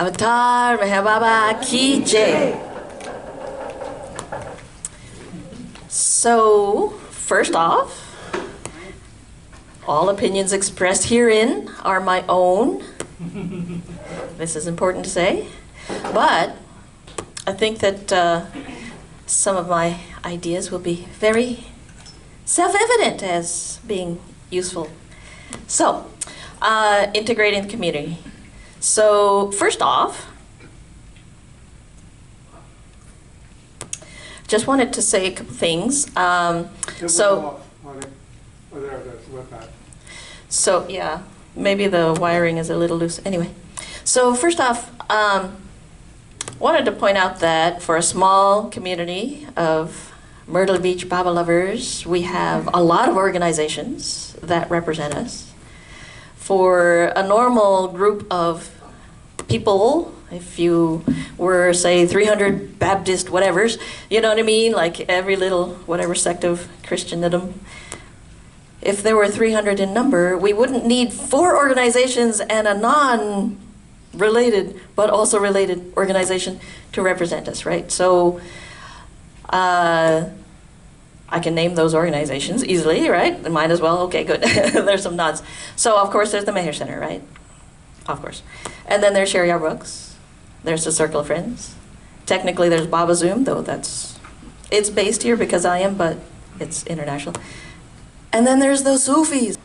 Avatar Meher Ki Jai. So, first off, all opinions expressed herein are my own. This is important to say. But I think that some of my ideas will be very self-evident as being useful. So, integrating the community. So, first off, just wanted to say a couple things. So yeah, maybe the wiring is a little loose. Anyway, so first off, wanted to point out that for a small community of Myrtle Beach Baba lovers, we have a lot of organizations that represent us. For a normal group of people, if you were, say, 300 Baptist whatevers, you know what I mean? Like every little whatever sect of Christendom. If there were 300 in number, we wouldn't need 4 organizations and a non-related, but also related organization to represent us, right? So I can name those organizations easily, right? Might as well, okay, good. There's some nods. So of course there's the Meher Center, right? Of course. And then there's Share Your Books. There's the Circle of Friends. Technically there's Baba Zoom, though it's based here because I am, but it's international. And then there's the Sufis.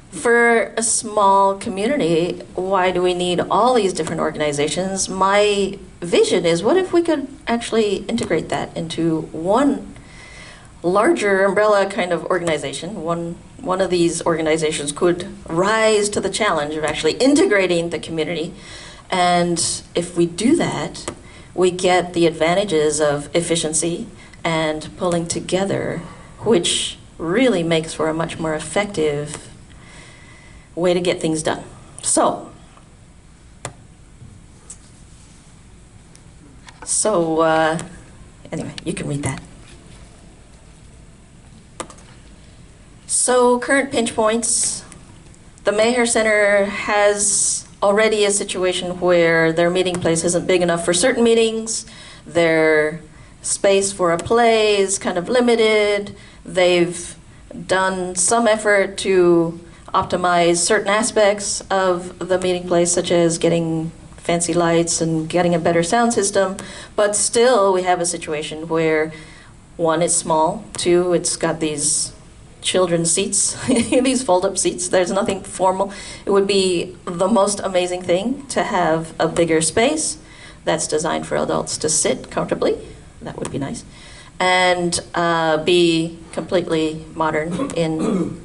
For a small community, why do we need all these different organizations? My vision is, what if we could actually integrate that into one larger umbrella kind of organization? One of these organizations could rise to the challenge of actually integrating the community. And if we do that, we get the advantages of efficiency and pulling together, which really makes for a much more effective way to get things done. So anyway, you can read that. So current pinch points. The Meher Center has already a situation where their meeting place isn't big enough for certain meetings. Their space for a play is kind of limited. They've done some effort to optimize certain aspects of the meeting place, such as getting fancy lights and getting a better sound system. But still, we have a situation where, 1, it's small, 2, it's got these children's seats, these fold-up seats. There's nothing formal. It would be the most amazing thing to have a bigger space that's designed for adults to sit comfortably. That would be nice. And be completely modern in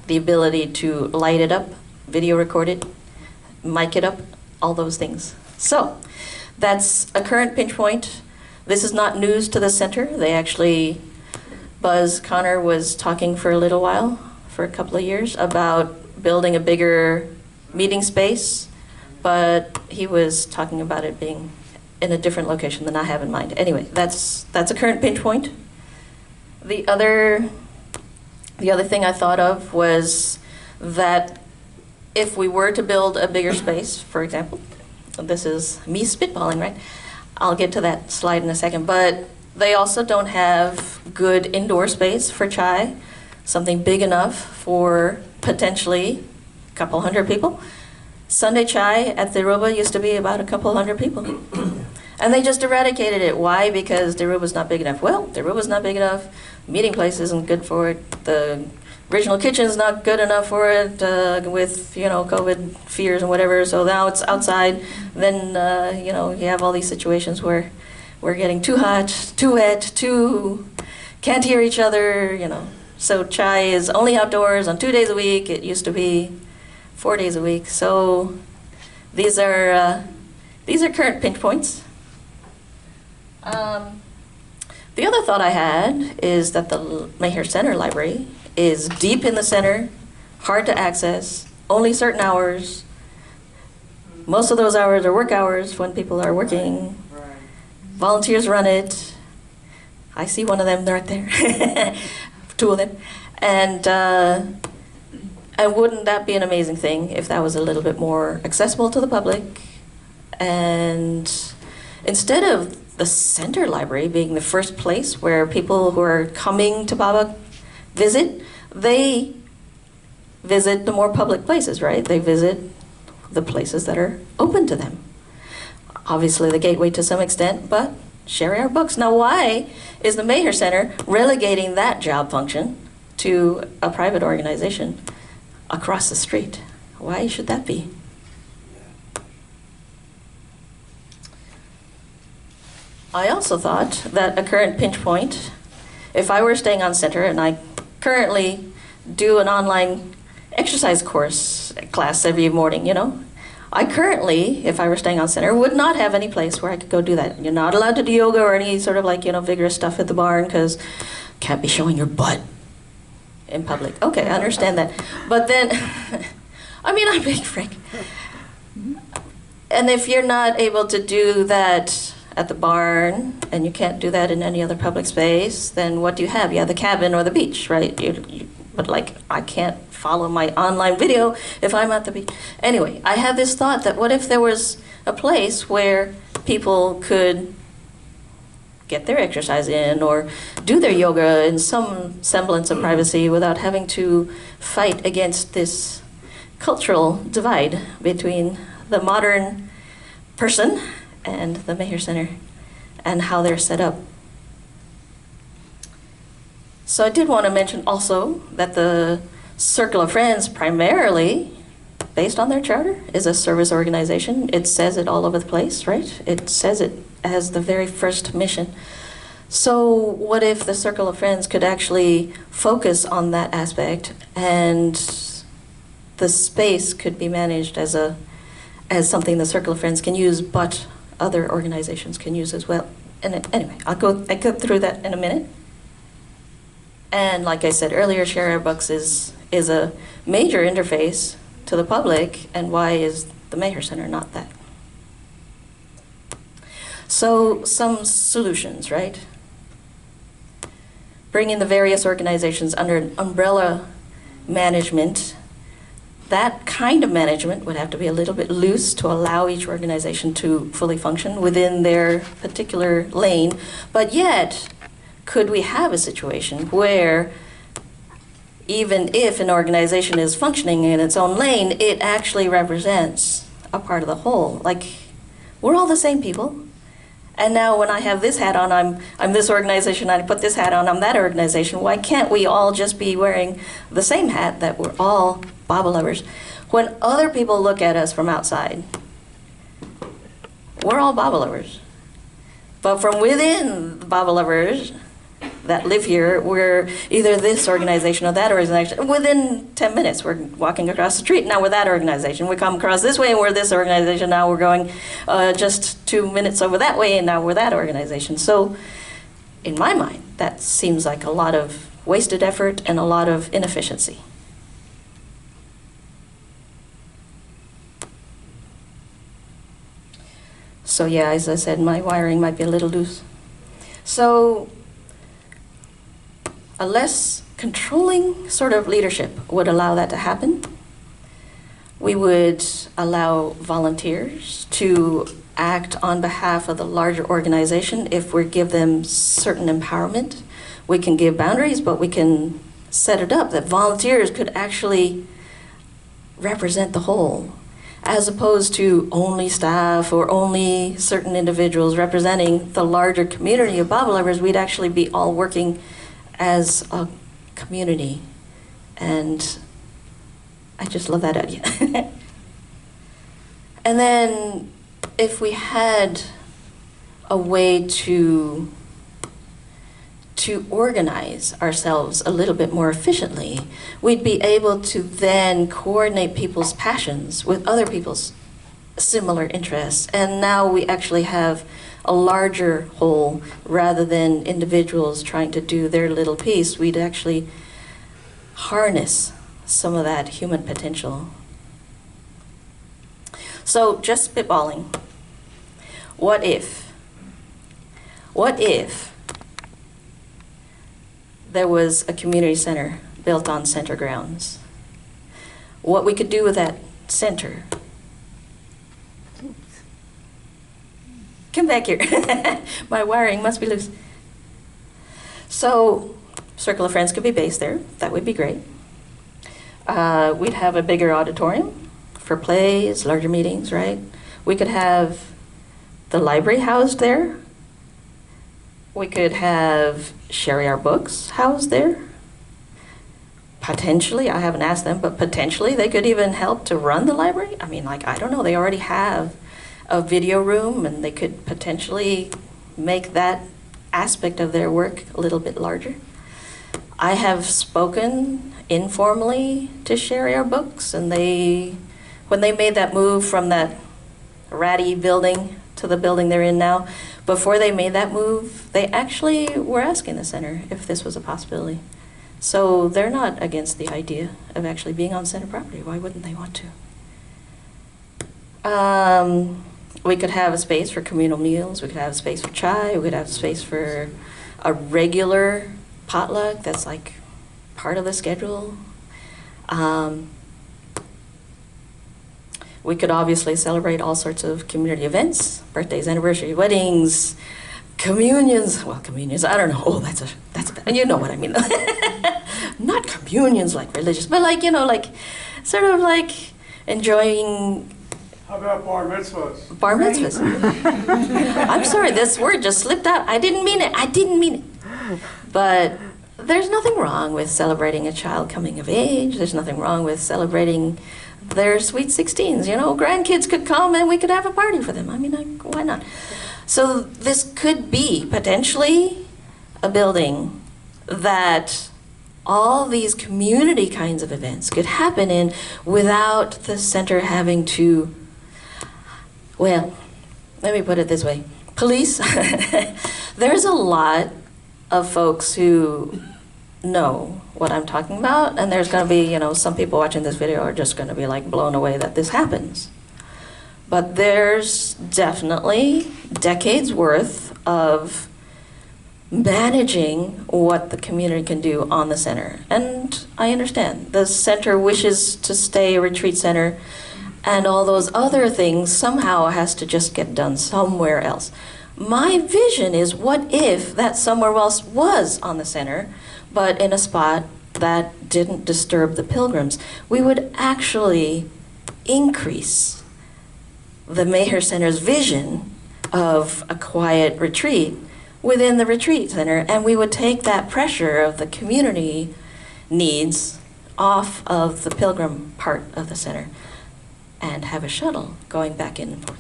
the ability to light it up, video record it, mic it up, all those things. So that's a current pinch point. This is not news to the center. They actually, Buzz Connor was talking for a little while, for a couple of years, about building a bigger meeting space, but he was talking about it being in a different location than I have in mind. Anyway, that's a current pinch point. The other thing I thought of was that if we were to build a bigger space, for example, this is me spitballing, right? I'll get to that slide in a second, but they also don't have good indoor space for chai, something big enough for potentially a couple hundred people. Sunday chai at Dhiruba used to be about a couple hundred people. And they just eradicated it. Why? Because Dhiruba's not big enough. Well, Dhiruba's not big enough. Meeting place isn't good for it. The original kitchen's not good enough for it with, COVID fears and whatever. So now it's outside. Then, you have all these situations where we're getting too hot, too wet, can't hear each other, So chai is only outdoors on 2 days a week. It used to be 4 days a week. So these are current pinch points. The other thought I had is that the Meher Center Library is deep in the center, hard to access, only certain hours. Most of those hours are work hours when people are working. Volunteers run it. I see one of them right there, 2 of them. And wouldn't that be an amazing thing if that was a little bit more accessible to the public And instead of the center library being the first place where people who are coming to Baba visit, they visit the more public places, right? They visit the places that are open to them. Obviously the gateway to some extent, but sharing our books. Now why is the Mayher Center relegating that job function to a private organization across the street? Why should that be? I also thought that a current pinch point, if I were staying on center, and I currently do an online exercise class every morning, you know, I currently, if I were staying on center, would not have any place where I could go do that. You're not allowed to do yoga or any sort of like, you know, vigorous stuff at the barn because can't be showing your butt in public. Okay, I understand that. But then, I mean, I'm a big freak. And if you're not able to do that at the barn, and you can't do that in any other public space, then what do you have? You have the cabin or the beach, right? But like, I can't follow my online video if I'm at the beach. Anyway, I had this thought that what if there was a place where people could get their exercise in or do their yoga in some semblance of privacy without having to fight against this cultural divide between the modern person and the Mayher Center and how they're set up. So I did want to mention also that the Circle of Friends, primarily based on their charter, is a service organization. It says it all over the place, right? It says it as the very first mission. So what if the Circle of Friends could actually focus on that aspect, and the space could be managed as something the Circle of Friends can use, but other organizations can use as well. And anyway, I'll go through that in a minute. And like I said earlier, Share Our Books is a major interface to the public, and why is the Mayher Center not that? So some solutions, right? Bringing the various organizations under an umbrella management. That kind of management would have to be a little bit loose to allow each organization to fully function within their particular lane. But yet, could we have a situation where even if an organization is functioning in its own lane, it actually represents a part of the whole? Like, we're all the same people. And now when I have this hat on, I'm this organization, I put this hat on, I'm that organization. Why can't we all just be wearing the same hat, that we're all Baba lovers? When other people look at us from outside, we're all Baba lovers. But from within the Baba lovers that live here, we're either this organization or that organization. Within 10 minutes, we're walking across the street, now we're that organization. We come across this way and we're this organization, now we're going just 2 minutes over that way and now we're that organization. So, in my mind, that seems like a lot of wasted effort and a lot of inefficiency. So yeah, as I said, my wiring might be a little loose. So, a less controlling sort of leadership would allow that to happen. We would allow volunteers to act on behalf of the larger organization if we give them certain empowerment. We can give boundaries, but we can set it up that volunteers could actually represent the whole, as opposed to only staff or only certain individuals representing the larger community of Baba lovers. We'd actually be all working as a community, and I just love that idea. And then if we had a way to organize ourselves a little bit more efficiently, we'd be able to then coordinate people's passions with other people's similar interests, and now we actually have a larger whole rather than individuals trying to do their little piece. We'd actually harness some of that human potential. So just spitballing, what if there was a community center built on center grounds? What we could do with that center? come back here. My wiring must be loose. So, Circle of Friends could be based there. That would be great. We'd have a bigger auditorium for plays, larger meetings, right? We could have the library housed there. We could have Share Our Books housed there. Potentially, I haven't asked them, but potentially they could even help to run the library. I mean, like, I don't know, they already have a video room, and they could potentially make that aspect of their work a little bit larger. I have spoken informally to Share Our Books, and when they made that move from that ratty building to the building they're in now, before they made that move, they actually were asking the center if this was a possibility. So they're not against the idea of actually being on center property. Why wouldn't they want to? We could have a space for communal meals. We could have a space for chai. We could have a space for a regular potluck that's like part of the schedule. We could obviously celebrate all sorts of community events, birthdays, anniversaries, weddings, communions. Well, communions, I don't know. Oh, that's you know what I mean. Not communions like religious, but like, like sort of like enjoying. How about bar mitzvahs? Bar mitzvahs. I'm sorry, this word just slipped out. I didn't mean it. But there's nothing wrong with celebrating a child coming of age. There's nothing wrong with celebrating their sweet 16s. Grandkids could come and we could have a party for them. I mean, like, why not? So this could be potentially a building that all these community kinds of events could happen in without the center having to, well, let me put it this way. Police, there's a lot of folks who know what I'm talking about, and there's going to be, some people watching this video are just going to be like blown away that this happens. But there's definitely decades worth of managing what the community can do on the center. And I understand the center wishes to stay a retreat center, and all those other things somehow has to just get done somewhere else. My vision is, what if that somewhere else was on the center, but in a spot that didn't disturb the pilgrims? We would actually increase the Meher Center's vision of a quiet retreat within the retreat center, and we would take that pressure of the community needs off of the pilgrim part of the center and have a shuttle going back in and forth.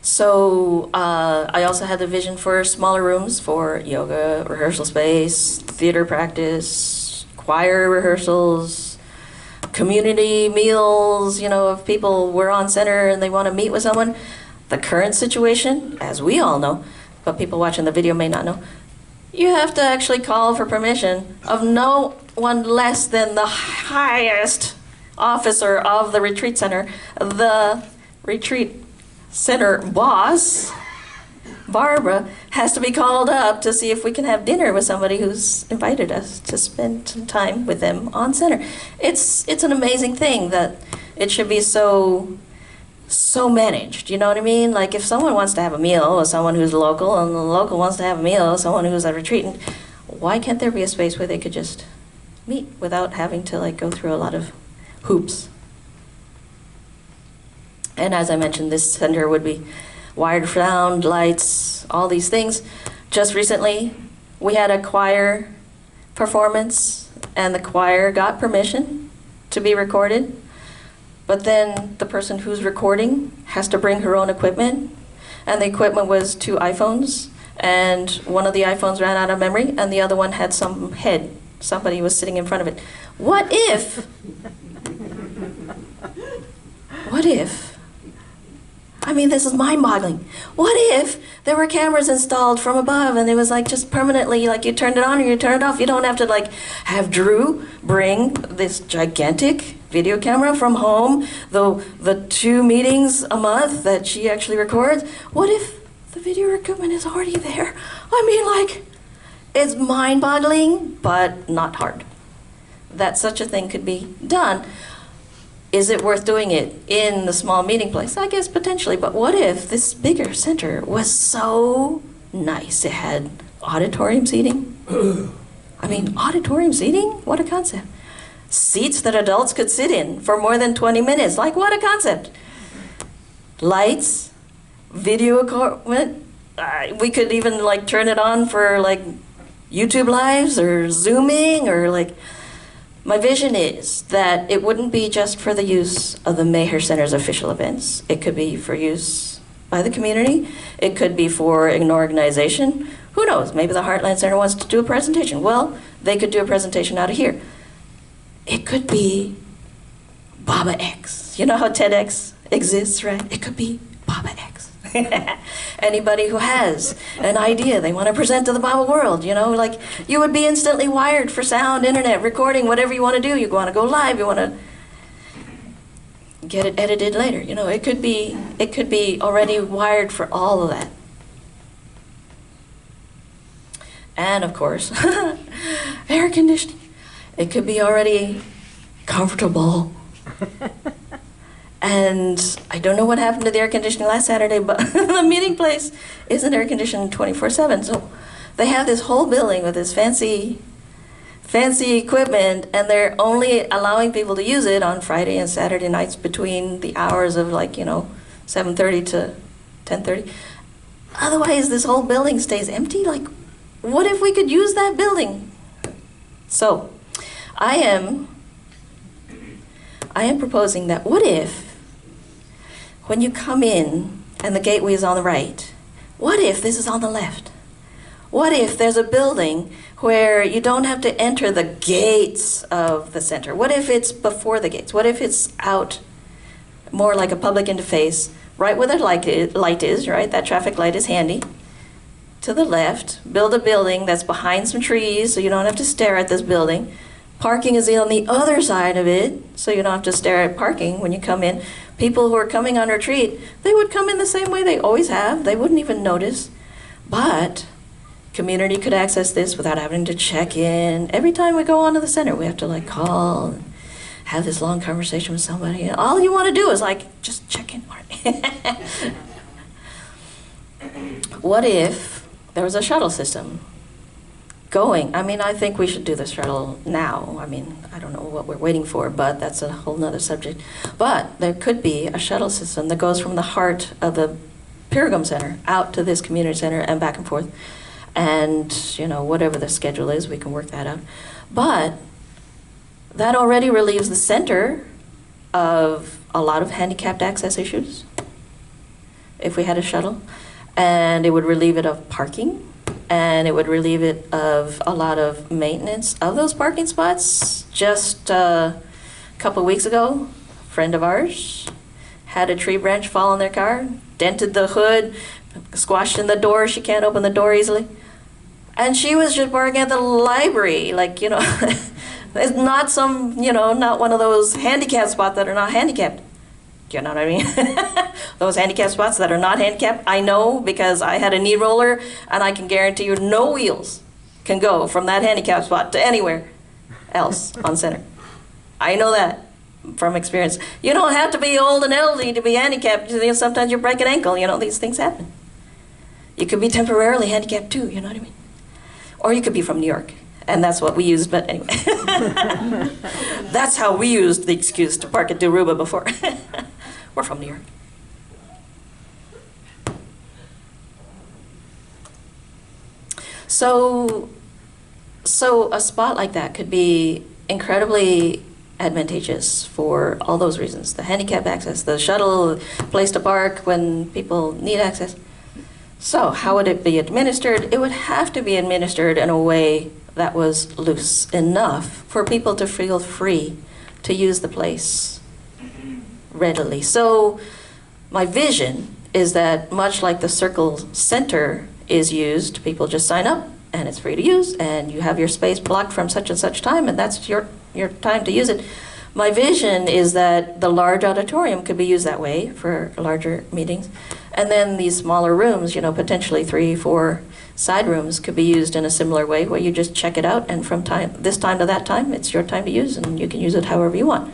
So I also had the vision for smaller rooms for yoga, rehearsal space, theater practice, choir rehearsals, community meals, if people were on center and they want to meet with someone. The current situation, as we all know, but people watching the video may not know, you have to actually call for permission of no one less than the highest officer of the retreat center, the retreat center boss, Barbara, has to be called up to see if we can have dinner with somebody who's invited us to spend some time with them on center. It's an amazing thing that it should be so managed, you know what I mean? Like, if someone wants to have a meal with someone who's local, and the local wants to have a meal with someone who's a retreatant, why can't there be a space where they could just meet without having to go through a lot of hoops? And as I mentioned, this center would be wired sound, lights, all these things. Just recently, we had a choir performance, and the choir got permission to be recorded. But then the person who's recording has to bring her own equipment, and the equipment was 2 iPhones, and one of the iPhones ran out of memory, and the other one had some head. Somebody was sitting in front of it. What if, I mean, this is mind-boggling. What if there were cameras installed from above, and it was just permanently, you turned it on or you turn it off? You don't have to have Drew bring this gigantic video camera from home, the 2 meetings a month that she actually records. What if the video equipment is already there? I mean, it's mind-boggling, but not hard, that such a thing could be done. Is it worth doing it in the small meeting place? I guess potentially, but what if this bigger center was so nice? It had auditorium seating. I mean, auditorium seating? What a concept. Seats that adults could sit in for more than 20 minutes. Like, what a concept. Lights, video equipment. We could even like turn it on for like YouTube lives or Zooming or like. My vision is that it wouldn't be just for the use of the Maher Center's official events. It could be for use by the community. It could be for an organization. Who knows? Maybe the Heartland Center wants to do a presentation. Well, they could do a presentation out of here. It could be Baba X. You know how TEDx exists, right? It could be Baba X. Anybody who has an idea they want to present to the Baba world, you know, like you would be instantly wired for sound, internet, recording, whatever you want to do. You want to go live, you want to get it edited later. You know, it could be already wired for all of that. And of course, air conditioning. It could be already comfortable. And I don't know what happened to the air conditioning last Saturday, but the meeting place isn't air conditioned 24/7. So they have this whole building with this fancy equipment, and they're only allowing people to use it on Friday and Saturday nights between the hours of 7:30 to 10:30. Otherwise, this whole building stays empty. Like, what if we could use that building? So I am proposing that what if, when you come in and the gateway is on the right, what if this is on the left? What if there's a building where you don't have to enter the gates of the center? What if it's before the gates? What if it's out more like a public interface, right where the light is, right? That traffic light is handy. To the left, build a building that's behind some trees so you don't have to stare at this building. Parking is on the other side of it, so you don't have to stare at parking when you come in. People who are coming on retreat, they would come in the same way they always have. They wouldn't even notice. But community could access this without having to check in. Every time we go onto the center, we have to call and have this long conversation with somebody. And all you want to do is just check in. What if there was a shuttle system going? I mean, I think we should do the shuttle now. I mean, I don't know what we're waiting for, but that's a whole nother subject. But there could be a shuttle system that goes from the heart of the Pirigum Center out to this community center and back and forth. And, whatever the schedule is, we can work that out. But that already relieves the center of a lot of handicapped access issues, if we had a shuttle. And it would relieve it of parking. And it would relieve it of a lot of maintenance of those parking spots. Just a couple of weeks ago, a friend of ours had a tree branch fall on their car, dented the hood, squashed in the door. She can't open the door easily. And she was just parking at the library. It's not some, not one of those handicap spots that are not handicapped. Do you know what I mean? Those handicap spots that are not handicapped, I know because I had a knee roller, and I can guarantee you no wheels can go from that handicap spot to anywhere else on center. I know that from experience. You don't have to be old and elderly to be handicapped. Sometimes you break an ankle, these things happen. You could be temporarily handicapped too, you know what I mean? Or you could be from New York, and that's what we used, but anyway. That's how we used the excuse to park at Duruba before. We're from New York. So a spot like that could be incredibly advantageous for all those reasons. The handicap access, the shuttle, place to park when people need access. So how would it be administered? It would have to be administered in a way that was loose enough for people to feel free to use the place readily. So my vision is that much like the Circle Center is used, people just sign up and it's free to use, and you have your space blocked from such and such time, and that's your time to use it. My vision is that the large auditorium could be used that way for larger meetings, and then these smaller rooms, potentially 3, 4 side rooms could be used in a similar way, where you just check it out, and from this time to that time, it's your time to use, and you can use it however you want.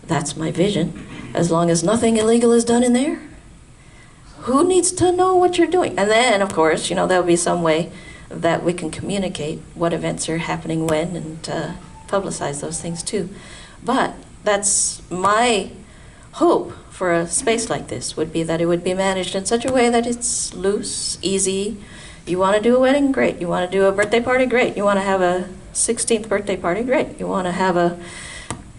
That's my vision. As long as nothing illegal is done in there, who needs to know what you're doing? And then, of course, there'll be some way that we can communicate what events are happening when and publicize those things too. But that's my hope for a space like this, would be that it would be managed in such a way that it's loose, easy. You want to do a wedding? Great. You want to do a birthday party? Great. You want to have a 16th birthday party? Great. You want to have a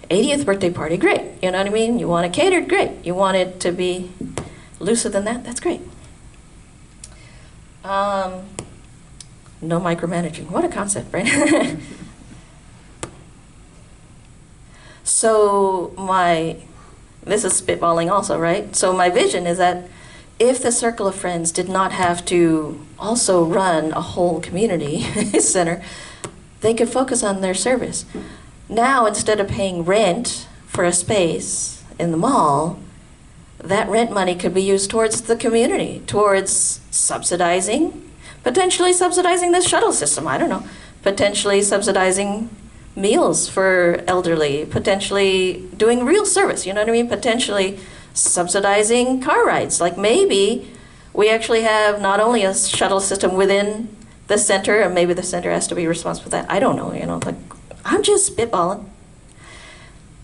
80th birthday party? Great. You know what I mean? You want it catered? Great. You want it to be looser than that? That's great. No micromanaging. What a concept, right? So this is spitballing also, right? So my vision is that if the Circle of Friends did not have to also run a whole community center, they could focus on their service. Now, instead of paying rent for a space in the mall, that rent money could be used towards the community, towards potentially subsidizing the shuttle system, I don't know, potentially subsidizing meals for elderly, potentially doing real service, you know what I mean? Potentially subsidizing car rides. Like maybe we actually have not only a shuttle system within the center, and maybe the center has to be responsible for that. I don't know, like I'm just spitballing.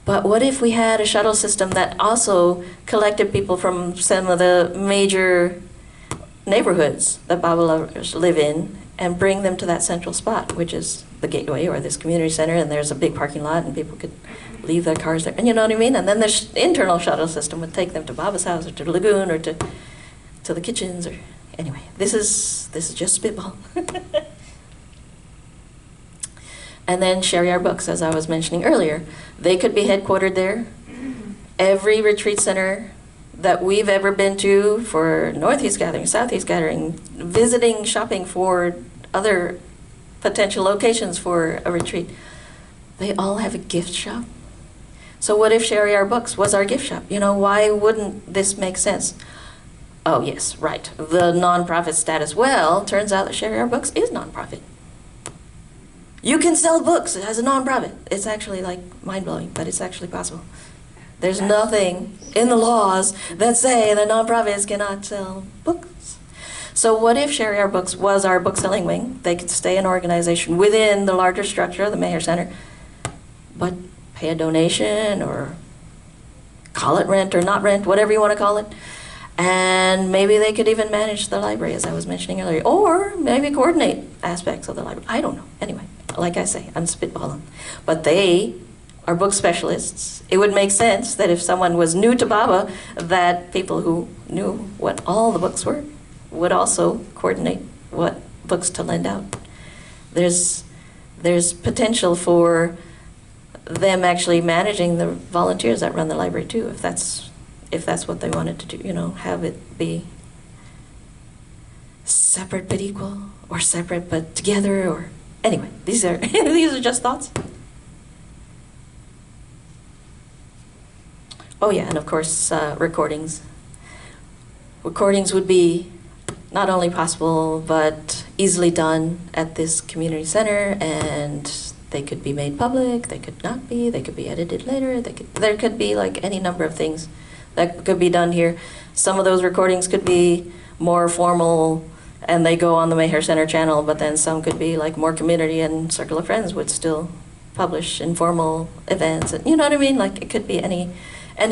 But what if we had a shuttle system that also collected people from some of the major neighborhoods that Baba lovers live in and bring them to that central spot, which is the gateway or this community center, and there's a big parking lot and people could leave their cars there, and you know what I mean? And then the internal shuttle system would take them to Baba's house or to the lagoon or to the kitchens, or anyway, this is just spitball. And then share your books, as I was mentioning earlier. They could be headquartered there. Every retreat center that we've ever been to for Northeast Gathering, Southeast Gathering, visiting, shopping for other potential locations for a retreat, they all have a gift shop. So what if Share Our Books was our gift shop? Why wouldn't this make sense? Oh yes, right. The nonprofit status. Well, turns out that Share Our Books is nonprofit. You can sell books as a nonprofit. It's actually like mind-blowing, but it's actually possible. There's nothing in the laws that say that nonprofits cannot sell books. So what if Share Our Books was our book selling wing? They could stay an organization within the larger structure of the Mayer Center, but pay a donation or call it rent or not rent, whatever you want to call it. And maybe they could even manage the library, as I was mentioning earlier, or maybe coordinate aspects of the library. I don't know. Anyway, like I say, I'm spitballing. But they are book specialists. It would make sense that if someone was new to Baba, that people who knew what all the books were would also coordinate what books to lend out. There's potential for them actually managing the volunteers that run the library too, if that's what they wanted to do, have it be separate but equal, or separate but together, or anyway, these are these are just thoughts. Oh yeah, and of course recordings. Recordings would be not only possible but easily done at this community center, and they could be made public, they could not be, they could be edited later, there could be like any number of things that could be done here. Some of those recordings could be more formal and they go on the Mayher Center channel, but then some could be like more community, and Circle of Friends would still publish informal events. And you know what I mean? Like it could be any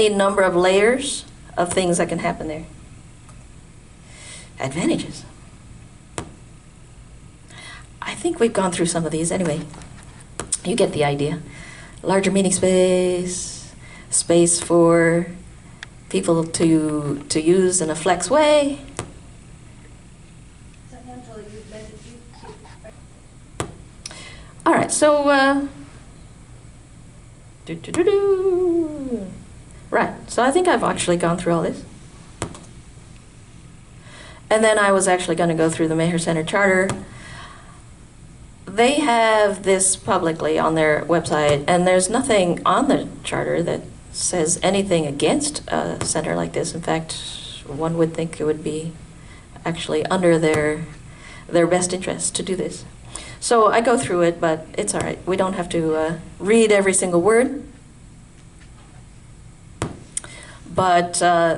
number of layers of things that can happen there. Advantages. I think we've gone through some of these anyway. You get the idea. Larger meeting space, space for people to use in a flex way. All right, so right, so I think I've actually gone through all this. And then I was actually going to go through the Mayher Center Charter. They have this publicly on their website, and there's nothing on the charter that says anything against a center like this. In fact, one would think it would be actually under their best interest to do this. So I go through it, but it's all right. We don't have to read every single word. But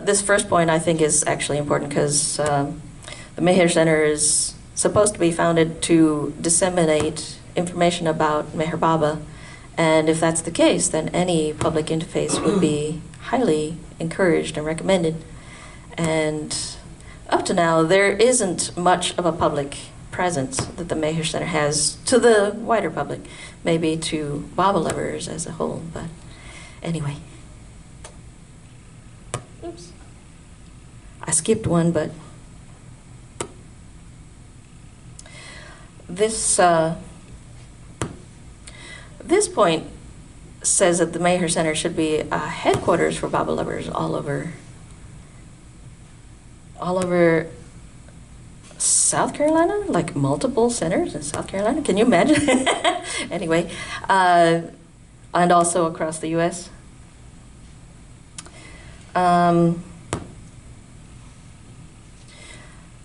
this first point I think is actually important because the Meher Center is supposed to be founded to disseminate information about Meher Baba. And if that's the case, then any public interface would be highly encouraged and recommended. And up to now, there isn't much of a public presence that the Meher Center has to the wider public, maybe to Baba lovers as a whole, but anyway. Oops. I skipped one, but this point says that the Meher Center should be a headquarters for Baba lovers all over South Carolina, like multiple centers in South Carolina. Can you imagine? Anyway, and also across the U.S.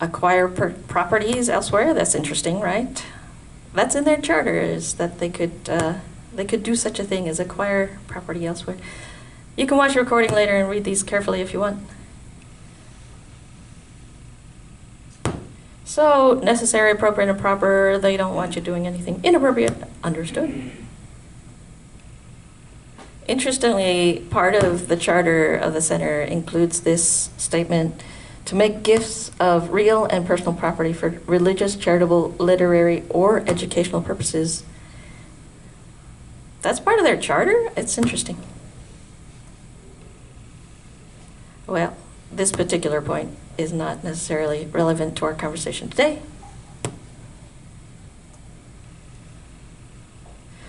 Acquire properties elsewhere. That's interesting, right? That's in their charter, is that they could do such a thing as acquire property elsewhere. You can watch the recording later and read these carefully if you want. So, necessary, appropriate, and proper. They don't want you doing anything inappropriate. Understood. Interestingly, part of the charter of the center includes this statement: to make gifts of real and personal property for religious, charitable, literary, or educational purposes. That's part of their charter? It's interesting. Well, this particular point is not necessarily relevant to our conversation today.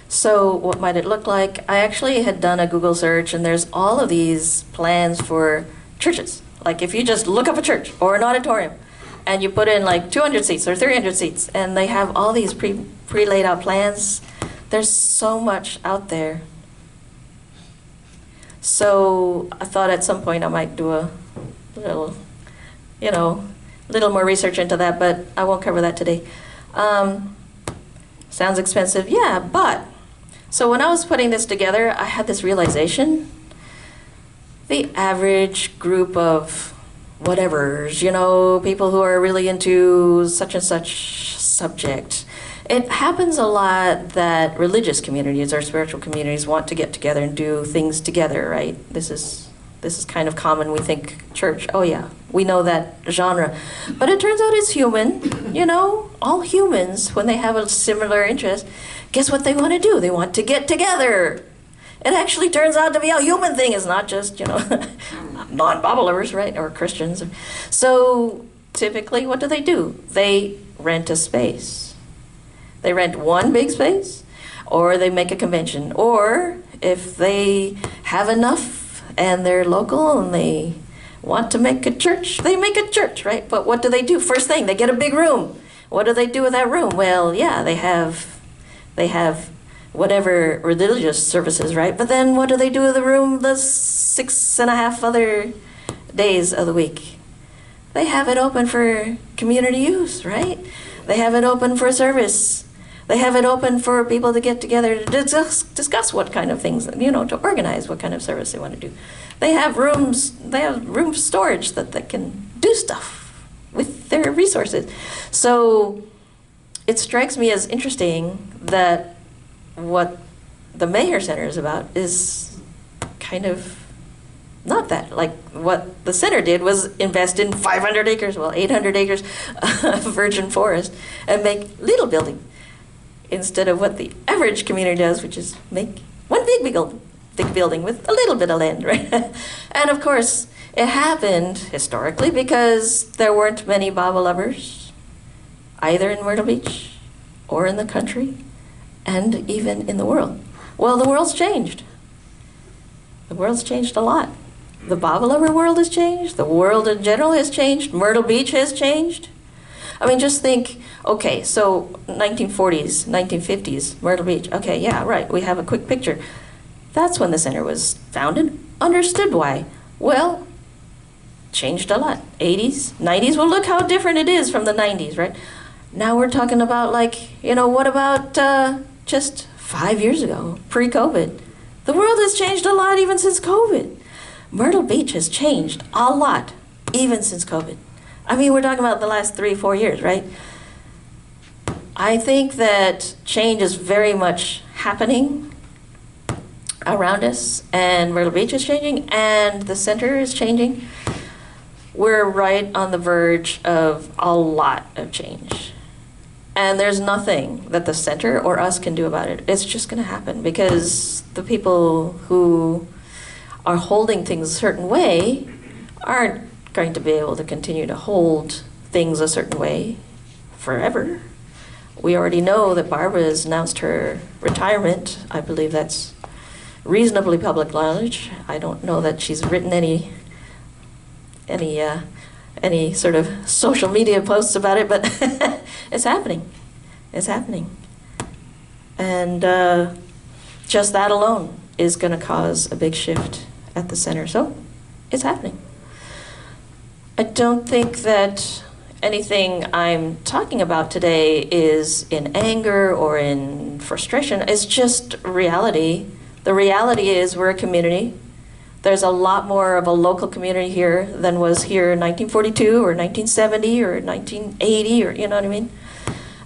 So what might it look like? I actually had done a Google search, and there's all of these plans for churches. Like if you just look up a church or an auditorium and you put in like 200 seats or 300 seats, and they have all these pre-laid out plans. There's so much out there. So I thought at some point I might do a little, little more research into that, but I won't cover that today. Sounds expensive, yeah, but so when I was putting this together, I had this realization. The average group of whatevers, people who are really into such and such subject, it happens a lot that religious communities or spiritual communities want to get together and do things together, right? This is kind of common. We think church, oh yeah, we know that genre. But it turns out it's human, all humans, when they have a similar interest, guess what they want to do? They want to get together. It actually turns out to be a human thing. It's not just, non-Bible lovers, right, or Christians. So typically, what do? They rent a space. They rent one big space, or they make a convention. Or if they have enough and they're local and they want to make a church, they make a church, right? But what do? First thing, they get a big room. What do they do with that room? Well, yeah, they have whatever religious services, right? But then what do they do with the room the 6.5 other days of the week? They have it open for community use, right? They have it open for service. They have it open for people to get together to discuss what kind of things, to organize what kind of service they want to do. They have room storage that they can do stuff with their resources. So it strikes me as interesting that what the Meher Center is about is kind of not that. Like what the center did was invest in 500 acres, 800 acres of virgin forest and make little building instead of what the average community does, which is make one big building with a little bit of land, right? And of course, it happened historically because there weren't many Baba lovers either in Myrtle Beach or in the country, and even in the world. Well, the world's changed. The world's changed a lot. The Baba lover world has changed. The world in general has changed. Myrtle Beach has changed. I mean, just think, okay, so 1940s, 1950s, Myrtle Beach. Okay, yeah, right, we have a quick picture. That's when the center was founded. Understood why. Well, changed a lot. 80s, 90s, well, look how different it is from the 90s, right? Now we're talking about what about just 5 years ago, pre-COVID? The world has changed a lot even since COVID. Myrtle Beach has changed a lot, even since COVID. I mean, we're talking about the last 3-4 years, right? I think that change is very much happening around us, and Myrtle Beach is changing, and the center is changing. We're right on the verge of a lot of change. And there's nothing that the center or us can do about it. It's just going to happen because the people who are holding things a certain way aren't going to be able to continue to hold things a certain way forever. We already know that Barbara has announced her retirement. I believe that's reasonably public knowledge. I don't know that she's written any sort of social media posts about it, but it's happening. It's happening. And just that alone is going to cause a big shift at the center. So it's happening. I don't think that anything I'm talking about today is in anger or in frustration. It's just reality. The reality is we're a community. There's a lot more of a local community here than was here in 1942 or 1970 or 1980, or you know what I mean?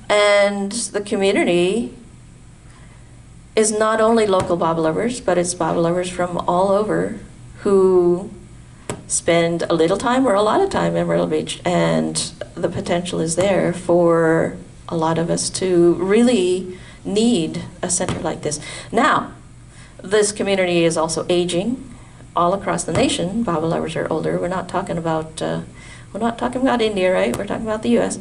And the community is not only local Bible lovers, but it's Bible lovers from all over who spend a little time or a lot of time in Myrtle Beach. And the potential is there for a lot of us to really need a center like this. Now, this community is also aging. All across the nation, Bible lovers are older. We're not talking about India, right? We're talking about the U.S.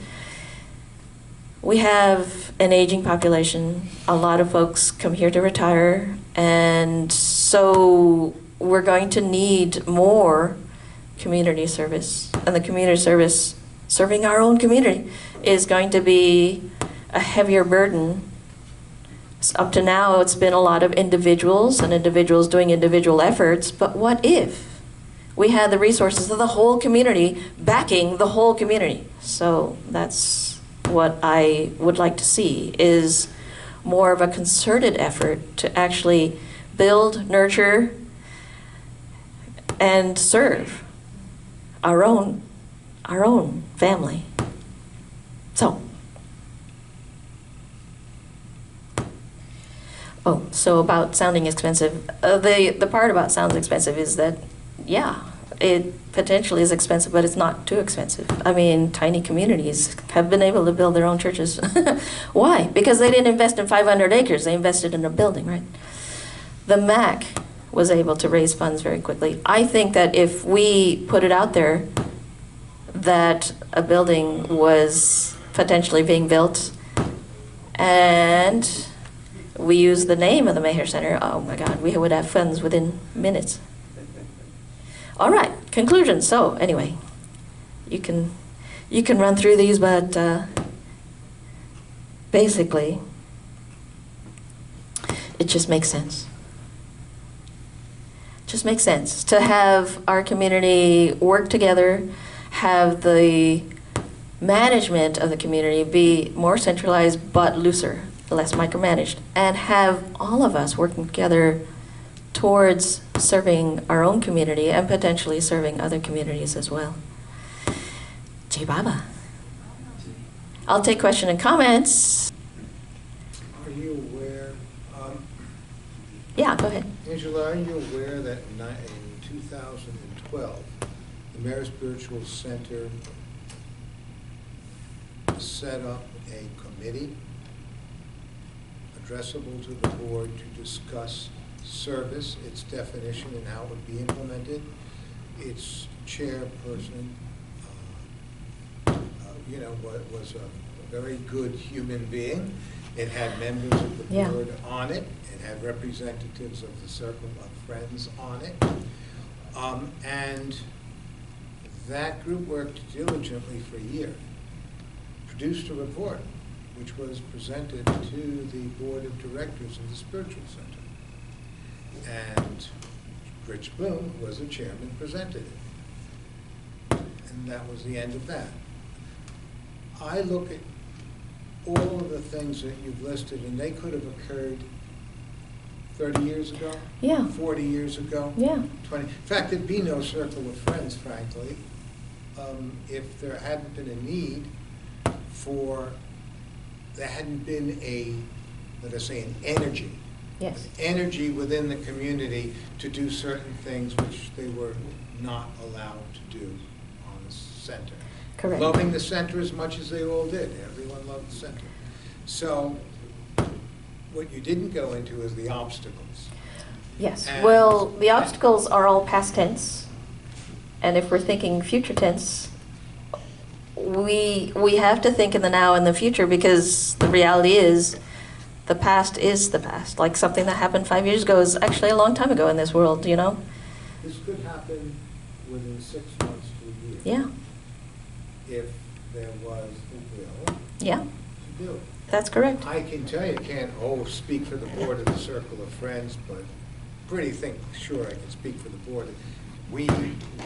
We have an aging population. A lot of folks come here to retire, and so we're going to need more community service. And the community service, serving our own community, is going to be a heavier burden. Up to now, it's been a lot of individuals and individuals doing individual efforts, but what if we had the resources of the whole community backing the whole community? So that's what I would like to see, is more of a concerted effort to actually build, nurture, and serve our own family. So about sounding expensive. The part about sounds expensive is that, yeah, it potentially is expensive, but it's not too expensive. I mean, tiny communities have been able to build their own churches. Why? Because they didn't invest in 500 acres. They invested in a building, right? The MAC was able to raise funds very quickly. I think that if we put it out there that a building was potentially being built and we use the name of the Maher Center, oh my God, we would have funds within minutes. All right, conclusion. So anyway, you can run through these, but basically, it just makes sense. Just makes sense to have our community work together, have the management of the community be more centralized but looser, less micromanaged, and have all of us working together towards serving our own community and potentially serving other communities as well. Jai Baba. I'll take question and comments. Are you aware, Yeah, go ahead. Angela, are you aware that in 2012, the Mayor Spiritual Center set up a committee addressable to the board to discuss service, its definition, and how it would be implemented? Its chairperson, was a very good human being. It had members of the board on it. It had representatives of the circle of friends on it. And that group worked diligently for a year, produced a report, which was presented to the board of directors of the Spiritual Center. And Rich Bloom, who was the chairman, presented it. And that was the end of that. I look at all of the things that you've listed, and they could have occurred 30 years ago? Yeah. 40 years ago? Yeah. 20. In fact, there'd be no circle of friends, frankly, if there hadn't been a need for, there hadn't been a, let us say, an energy. Yes. Energy within the community to do certain things which they were not allowed to do on the center. Correct. Loving the center as much as they all did. Everyone loved the center. So what you didn't go into is the obstacles. Yes. And- Well, the obstacles are all past tense, and if we're thinking future tense, we have to think in the now and the future, because the reality is the past is the past. Like something that happened 5 years ago is actually a long time ago in this world, you know? This could happen within 6 months to a year. Yeah. If there was the will Yeah. to do it. That's correct. I can tell you, can't speak for the board of the Circle of Friends, but sure I can speak for the board. We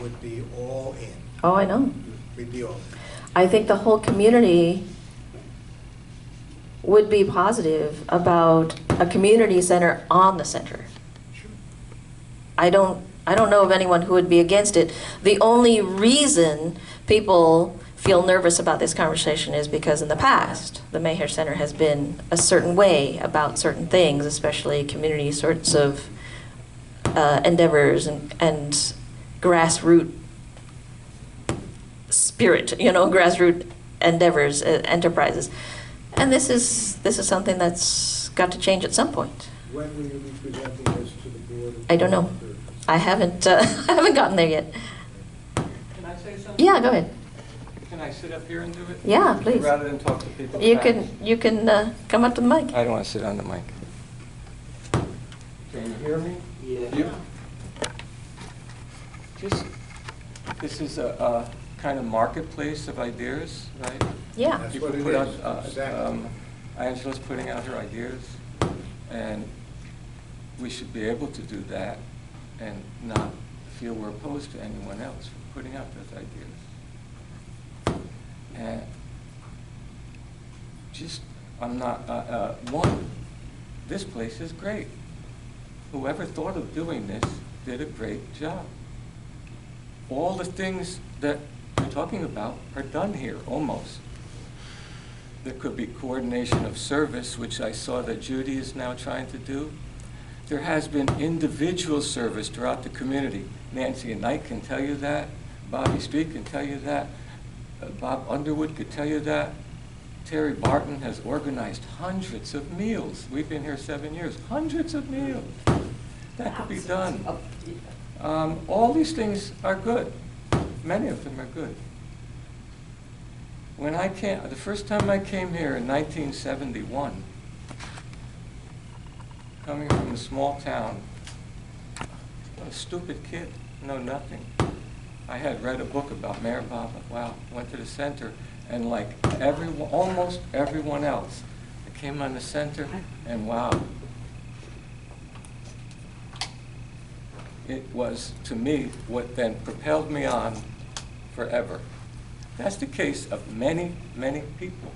would be all in. Oh, I know. We'd be all in. I think the whole community would be positive about a community center on the center. Sure. I don't know of anyone who would be against it. The only reason people feel nervous about this conversation is because in the past, the Mayher Center has been a certain way about certain things, especially community sorts of endeavors and grassroots spirit, grassroots endeavors, enterprises. And this is something that's got to change at some point. When will you be presenting this to the board? I don't know. I haven't I haven't gotten there yet. Can I say something? Yeah, go ahead. Can I sit up here and do it? Yeah, please. Rather than talk to people. You fast? can come up to the mic. I don't want to sit on the mic. Can you hear me? Yeah. This is a kind of marketplace of ideas, right? Yeah. That's People what it put is, out, exactly. Angela's putting out her ideas, and we should be able to do that and not feel we're opposed to anyone else for putting out those ideas. And I'm not, this place is great. Whoever thought of doing this did a great job. All the things that you're talking about are done here, almost. There could be coordination of service, which I saw that Judy is now trying to do. There has been individual service throughout the community. Nancy and Knight can tell you that. Bobby Street can tell you that. Bob Underwood could tell you that. Terry Barton has organized hundreds of meals. We've been here 7 years. Hundreds of meals. That could be done. All these things are good. Many of them are good. When I came, the first time I came here in 1971, coming from a small town, a stupid kid, know nothing. I had read a book about Mayor Baba. Wow, went to the center, and like almost everyone else, I came on the center, and wow. It was, to me, what then propelled me on forever. That's the case of many, many people.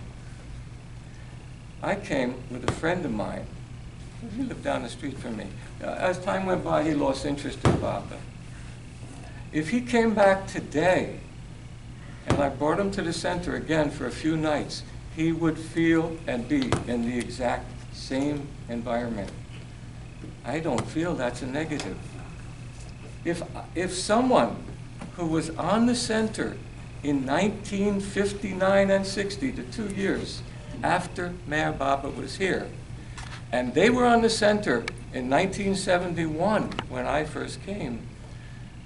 I came with a friend of mine. He lived down the street from me. As time went by, he lost interest in Baba. If he came back today, and I brought him to the center again for a few nights, he would feel and be in the exact same environment. I don't feel that's a negative. If someone who was on the center in 1959 and 60, the 2 years after Mayor Baba was here, and they were on the center in 1971 when I first came,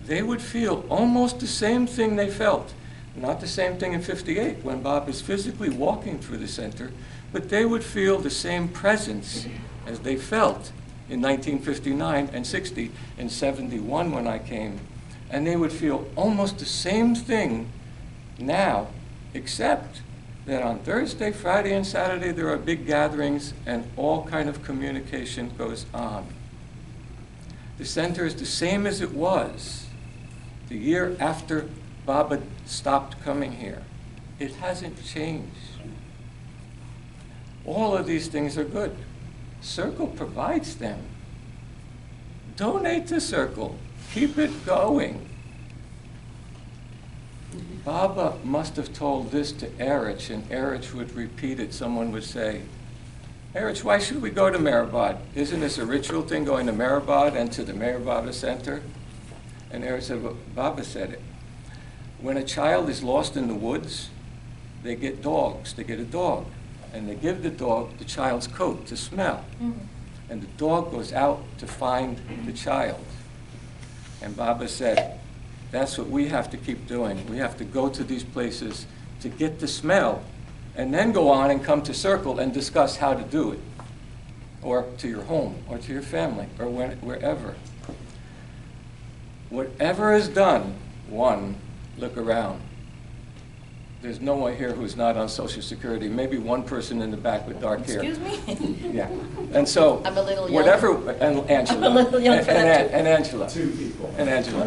they would feel almost the same thing they felt. Not the same thing in 58 when Bob is physically walking through the center, but they would feel the same presence as they felt in 1959 and 60 and 71 when I came. And they would feel almost the same thing now, except that on Thursday, Friday, and Saturday there are big gatherings and all kind of communication goes on. The center is the same as it was the year after Baba stopped coming here. It hasn't changed. All of these things are good. Circle provides them. donate to Circle. Keep it going. Baba must have told this to Erich, and Erich would repeat it. Someone would say, Erich, why should we go to Mehrabad? Isn't this a ritual thing, going to Mehrabad and to the Mehrabad Center? And Erich said, well, Baba said it. When a child is lost in the woods, they get dogs. They get a dog. And they give the dog the child's coat to smell. And the dog goes out to find the child. And Baba said, that's what we have to keep doing. We have to go to these places to get the smell, and then go on and come to Circle and discuss how to do it, or to your home, or to your family, or wherever. Whatever is done, one, look around. There's no one here who's not on Social Security. Maybe one person in the back with dark hair. Excuse me? Yeah. And so, I'm a little young. whatever, and Angela. I'm a little young for that, too. And Angela. Two people. And Angela.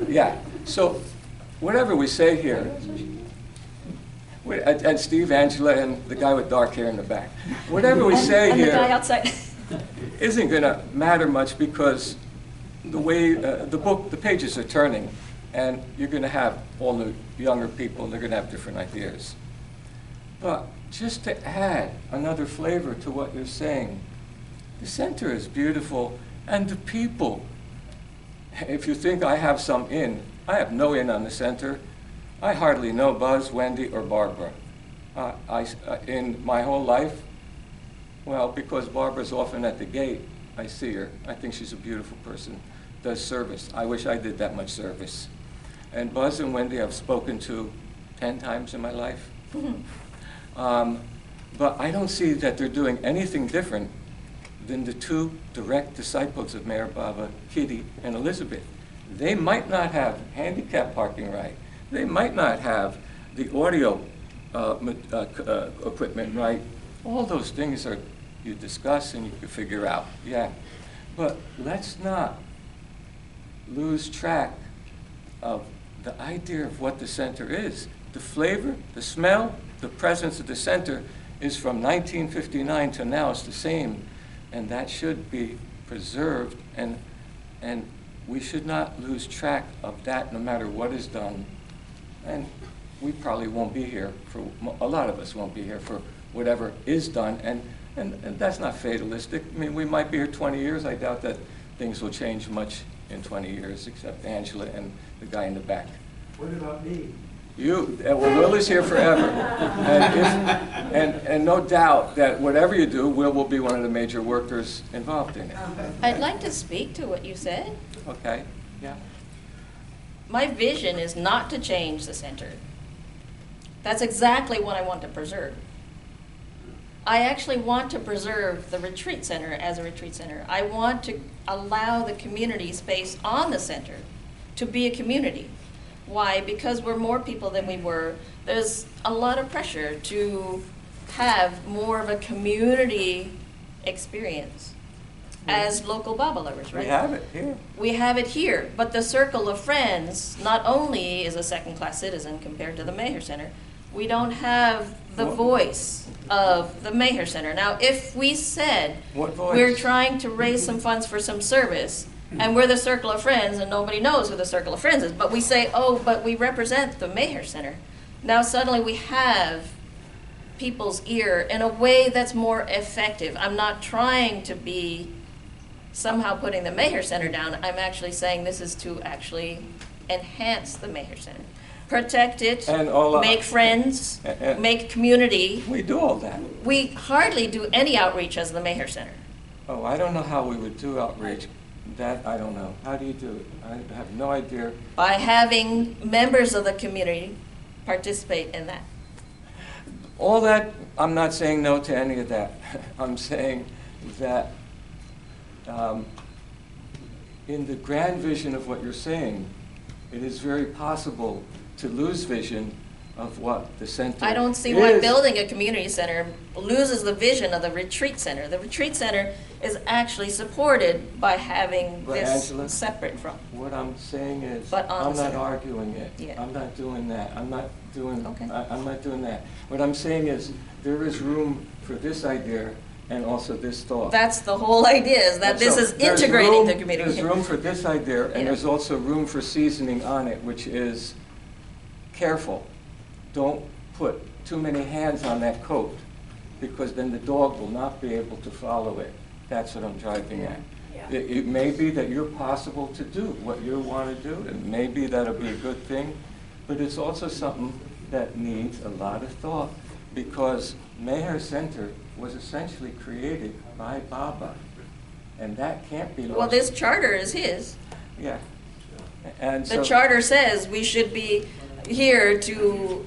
Yeah. So, whatever we say here, and Steve, Angela, and the guy with dark hair in the back. Whatever we say and the guy here outside. isn't going to matter much, because the way the pages are turning, and you're going to have all the younger people, and they're going to have different ideas. But just to add another flavor to what you're saying, the center is beautiful, and the people, if you think I have some in, I have no in on the center. I hardly know Buzz, Wendy, or Barbara. In my whole life, well, because Barbara's often at the gate, I see her. I think she's a beautiful person, does service. I wish I did that much service. And Buzz and Wendy I've spoken to 10 times in my life. But I don't see that they're doing anything different than the two direct disciples of Mayor Baba, Kitty and Elizabeth. They might not have handicap parking right. They might not have the audio equipment right. All those things are, you discuss and you can figure out, yeah. But let's not lose track of the idea of what the center is. The flavor, the smell, the presence of the center is from 1959 to now. It's the same, and that should be preserved, and we should not lose track of that no matter what is done. And we probably won't be here for, a lot of us won't be here for whatever is done, and that's not fatalistic. I mean, we might be here 20 years. I doubt that things will change much in 20 years, except Angela and the guy in the back. What about me? You, well, Will is here forever. And no doubt that whatever you do, Will be one of the major workers involved in it. I'd like to speak to what you said. Okay, yeah. My vision is not to change the center. That's exactly what I want to preserve. I actually want to preserve the retreat center as a retreat center. I want to allow the community space on the center to be a community. Why? Because we're more people than we were. There's a lot of pressure to have more of a community experience as local Baba lovers, right? We have it here. We have it here, but the circle of friends not only is a second-class citizen compared to the Meher Center, we don't have the voice of the Meher Center. Now, if we said What voice? we're trying to raise some funds for some service, and we're the circle of friends, and nobody knows who the circle of friends is, but we say, oh, but we represent the Meher Center, now suddenly we have people's ear in a way that's more effective. I'm not trying to be somehow putting the Meher Center down. I'm actually saying this is to actually enhance the Meher Center. Protect it, And all make friends, and- make community. We do all that. We hardly do any outreach as the Meher Center. Oh, I don't know how we would do outreach. That, I don't know. How do you do it? I have no idea. By having members of the community participate in that. All that, I'm not saying no to any of that. I'm saying that in the grand vision of what you're saying, it is very possible to lose vision of what the center I don't see is. why building a community center loses the vision of the retreat center. The retreat center is actually supported by having But this Angela, separate from. What I'm saying is, But on I'm the not center. arguing it. Yeah. I'm not doing that. I'm not doing Okay. I'm not doing that. What I'm saying is, there is room for this idea, and also this thought. That's the whole idea, is that And this so is there's integrating room- the community. There's room for this idea, and Yeah. there's also room for seasoning on it, which is careful. Don't put too many hands on that coat, because then the dog will not be able to follow it. That's what I'm driving at. Yeah. It may be that you're possible to do what you want to do, and maybe that'll be a good thing, but it's also something that needs a lot of thought, because Meher Center was essentially created by Baba, and that can't be lost. Well, this charter is his. Yeah. And The so, charter says we should be here to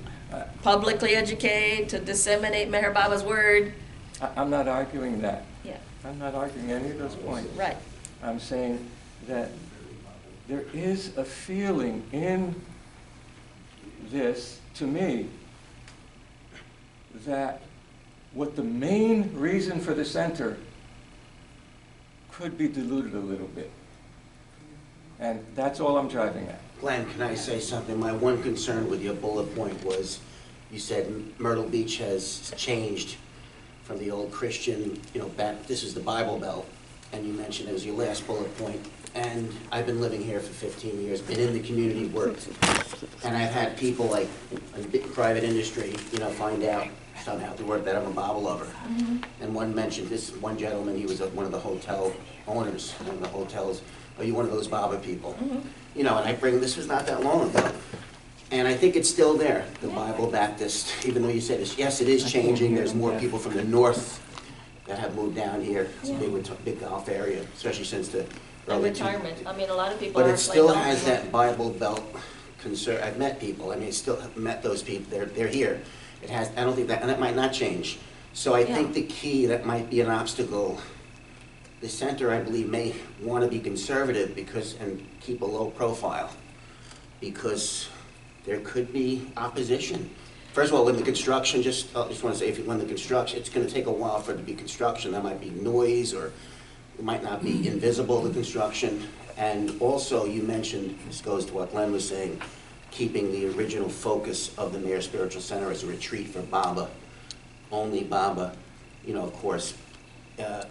publicly educate, to disseminate Meher Baba's word. I'm not arguing that. Yeah, I'm not arguing any of those points. right. I'm saying that there is a feeling in this, to me, that what the main reason for the center could be diluted a little bit. And that's all I'm driving at. Glenn, can I say something? My one concern with your bullet point was, you said Myrtle Beach has changed from the old Christian, back, this is the Bible Belt, and you mentioned it was your last bullet point. And I've been living here for 15 years, been in the community, worked, and I've had people like in big private industry, find out somehow through work that I'm a Bible lover. And one mentioned, this one gentleman, he was one of the hotel owners, one of the hotels, are you one of those Baba people? And I bring, this was not that long ago. And I think it's still there, the Bible Baptist, even though you said, yes, it is changing, there's more people from the north that have moved down here. It's a big Gulf area, especially since the And early retirement, I mean, a lot of people are But like. it still oh, has yeah. that Bible Belt concern. I've met people, still have met those people, they're here. It has, I don't think that, and that might not change. So I think Yeah. the key, that might be an obstacle, the center, I believe, may want to be conservative and keep a low profile, because there could be opposition. First of all, when the construction, I just want to say, when the construction, it's going to take a while for it to be construction. There might be noise, or it might not be invisible, the construction. And also, you mentioned, this goes to what Glenn was saying, keeping the original focus of the Mayor Spiritual Center as a retreat for Baba, only Baba. Of course,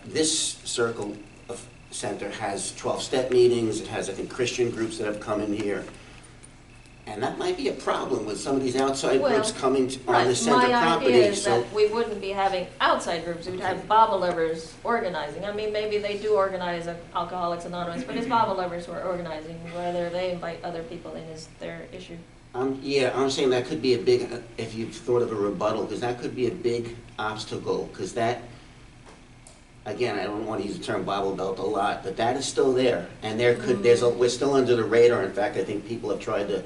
this circle of center has 12-step meetings. It has, I think, Christian groups that have come in here. And that might be a problem with some of these outside groups coming on the center property. My idea is that we wouldn't be having outside groups, we'd have Baba lovers organizing. I mean, maybe they do organize Alcoholics Anonymous, but it's Baba lovers who are organizing. Whether they invite other people in is their issue. Yeah, I'm saying that could be a big, if you've thought of a rebuttal, because that could be a big obstacle, because that, again, I don't want to use the term Bible Belt a lot, but that is still there. And we're still under the radar. In fact, I think people have tried to,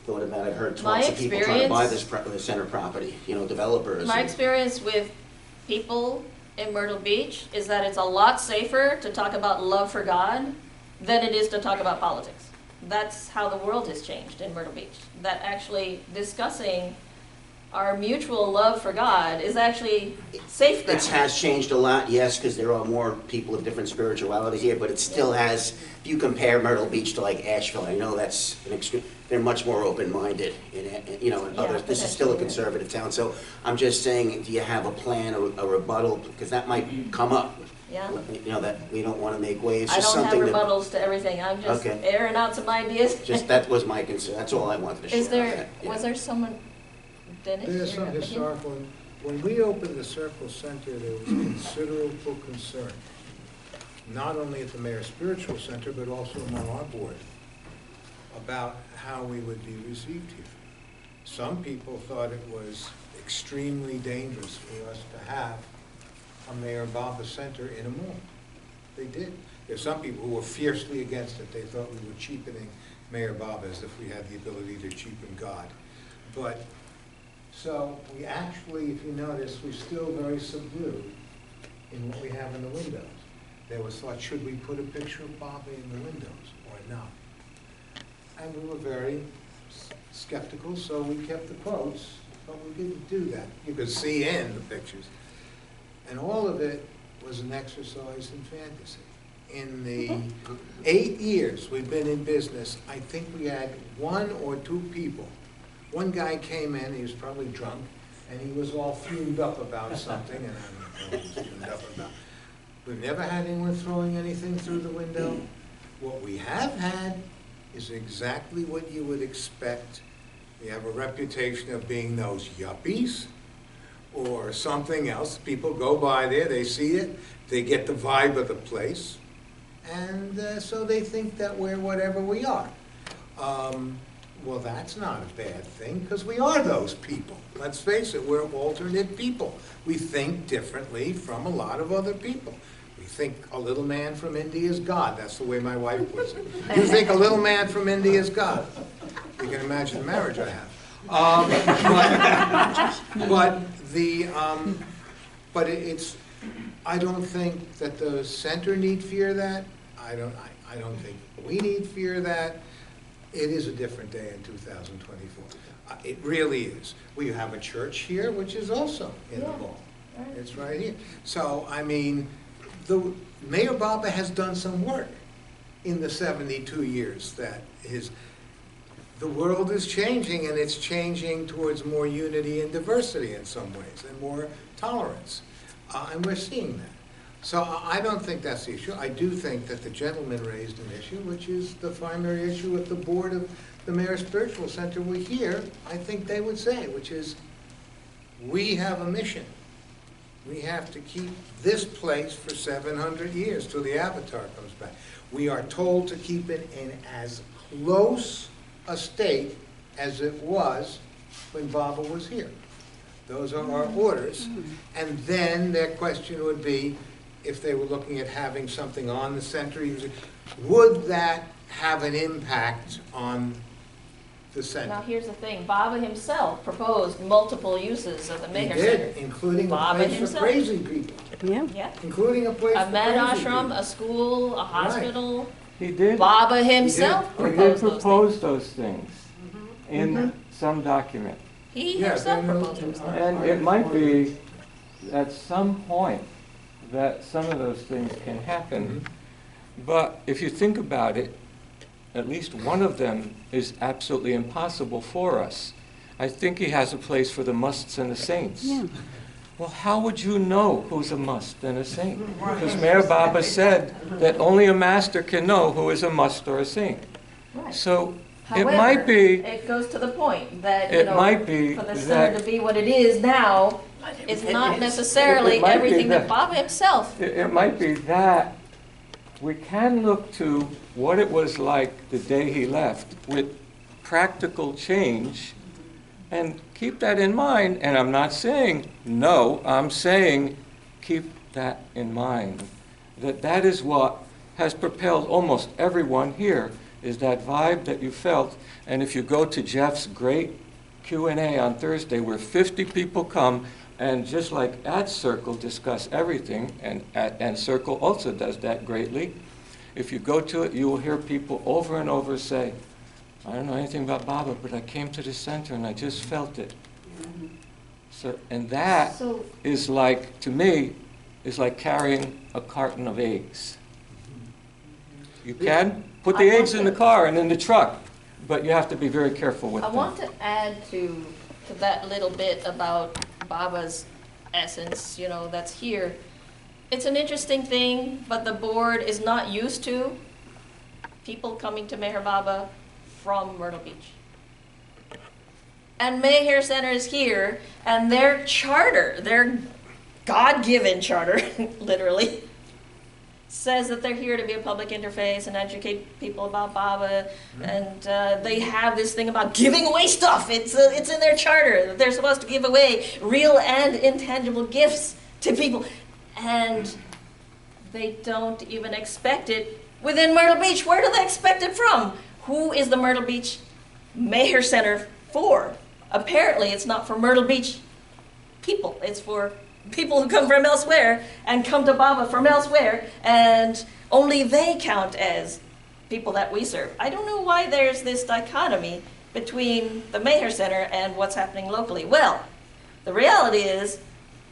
thought about it, heard talks of people trying to buy this center property, developers. My experience with people in Myrtle Beach is that it's a lot safer to talk about love for God than it is to talk about politics. That's how the world has changed in Myrtle Beach. That actually discussing our mutual love for God is actually safe ground. It has changed a lot, yes, because there are more people of different spiritualities here, but it still has, if you compare Myrtle Beach to like Asheville, I know that's an extreme, they're much more open-minded, in others. This is still a conservative town, so I'm just saying, do you have a plan or a rebuttal, because that might come up. Yeah. That we don't want to make waves, I just don't have something that, rebuttals to everything. I'm just Okay. airing out some ideas. just, that was my concern, that's all I wanted to share. Is there, on that, yeah. was there someone, Dennis? There's you're some up again? historical, when we opened the Circle Center, there was considerable concern, not only at the Mayor's Spiritual Center, but also among our board, about how we would be received here. Some people thought it was extremely dangerous for us to have a Mayor Baba Center in a mall. They did. There's some people who were fiercely against it. They thought we were cheapening Mayor Baba as if we had the ability to cheapen God. But, so we actually, if you notice, we're still very subdued in what we have in the windows. There was thought, should we put a picture of Baba in the windows or not? And we were very skeptical, so we kept the quotes, but we didn't do that. You could see in the pictures. And all of it was an exercise in fantasy. In the 8 years we've been in business, I think we had 1 or 2 people. One guy came in, he was probably drunk, and he was all fumed up about something, and We've never had anyone throwing anything through the window. What we have had is exactly what you would expect. We have a reputation of being those yuppies or something else. People go by there, they see it, they get the vibe of the place, and so they think that we're whatever we are. Well, that's not a bad thing, because we are those people. Let's face it, we're alternate people. We think differently from a lot of other people. We think a little man from India is God. That's the way my wife puts it. You think a little man from India is God. You can imagine the marriage I have. But it's, I don't think that the center need fear that. I don't think we need fear that. It is a different day in 2024. It really is. We have a church here, which is also in the ball. Right. It's right here. So, I mean, Mayor Baba has done some work in the 72 years that the world is changing, and it's changing towards more unity and diversity in some ways, and more tolerance. And we're seeing that. So I don't think that's the issue. I do think that the gentleman raised an issue, which is the primary issue with the board of the Mayor's Spiritual Center were here, I think they would say, which is, we have a mission. We have to keep this place for 700 years till the Avatar comes back. We are told to keep it in as close a state as it was when Baba was here. Those are our orders. And then their question would be, if they were looking at having something on the center, would that have an impact on the center? Now, here's the thing. Baba himself proposed multiple uses of the He Maher did, Center. including a Baba place for himself. crazy people. Yeah. Yeah. Including a place A for med crazy ashram, people. a school, a hospital. He did. Baba himself He did proposed those propose those things in some document. things. He Yeah, himself then proposed those things. And it might be at some point that some of those things can happen. But if you think about it, at least one of them is absolutely impossible for us. I think he has a place for the musts and the saints. Yeah. Well, how would you know who's a must and a saint? Because Mayor Baba said that only a master can know who is a must or a saint. Right. So it However, might be, it goes to the point that, it might be for the center that to be what it is now, is not necessarily it might be everything that that- Baba himself. it might be that we can look to what it was like the day he left with practical change and keep that in mind. And I'm not saying no, I'm saying keep that in mind. That is what has propelled almost everyone here, is that vibe that you felt. And if you go to Jeff's great Q&A on Thursday where 50 people come and just like at Circle discuss everything, and Circle also does that greatly. If you go to it, you will hear people over and over say, I don't know anything about Baba, but I came to the center and I just felt it. So, and that So, is like, to me, is like carrying a carton of eggs. You can put the I eggs want in the to- car and in the truck, but you have to be very careful with I them. want to add to that little bit about Baba's essence, that's here. It's an interesting thing, but the board is not used to people coming to Meher Baba from Myrtle Beach. And Meher Center is here, and their charter, their God-given charter, literally, says that they're here to be a public interface and educate people about Baba, and they have this thing about giving away stuff. It's in their charter that they're supposed to give away real and intangible gifts to people, and they don't even expect it within Myrtle Beach. Where do they expect it from? Who is the Myrtle Beach Meher Center for? Apparently, it's not for Myrtle Beach people. It's for people who come from elsewhere and come to Baba from elsewhere, and only they count as people that we serve. I don't know why there's this dichotomy between the Meher Center and what's happening locally. Well, the reality is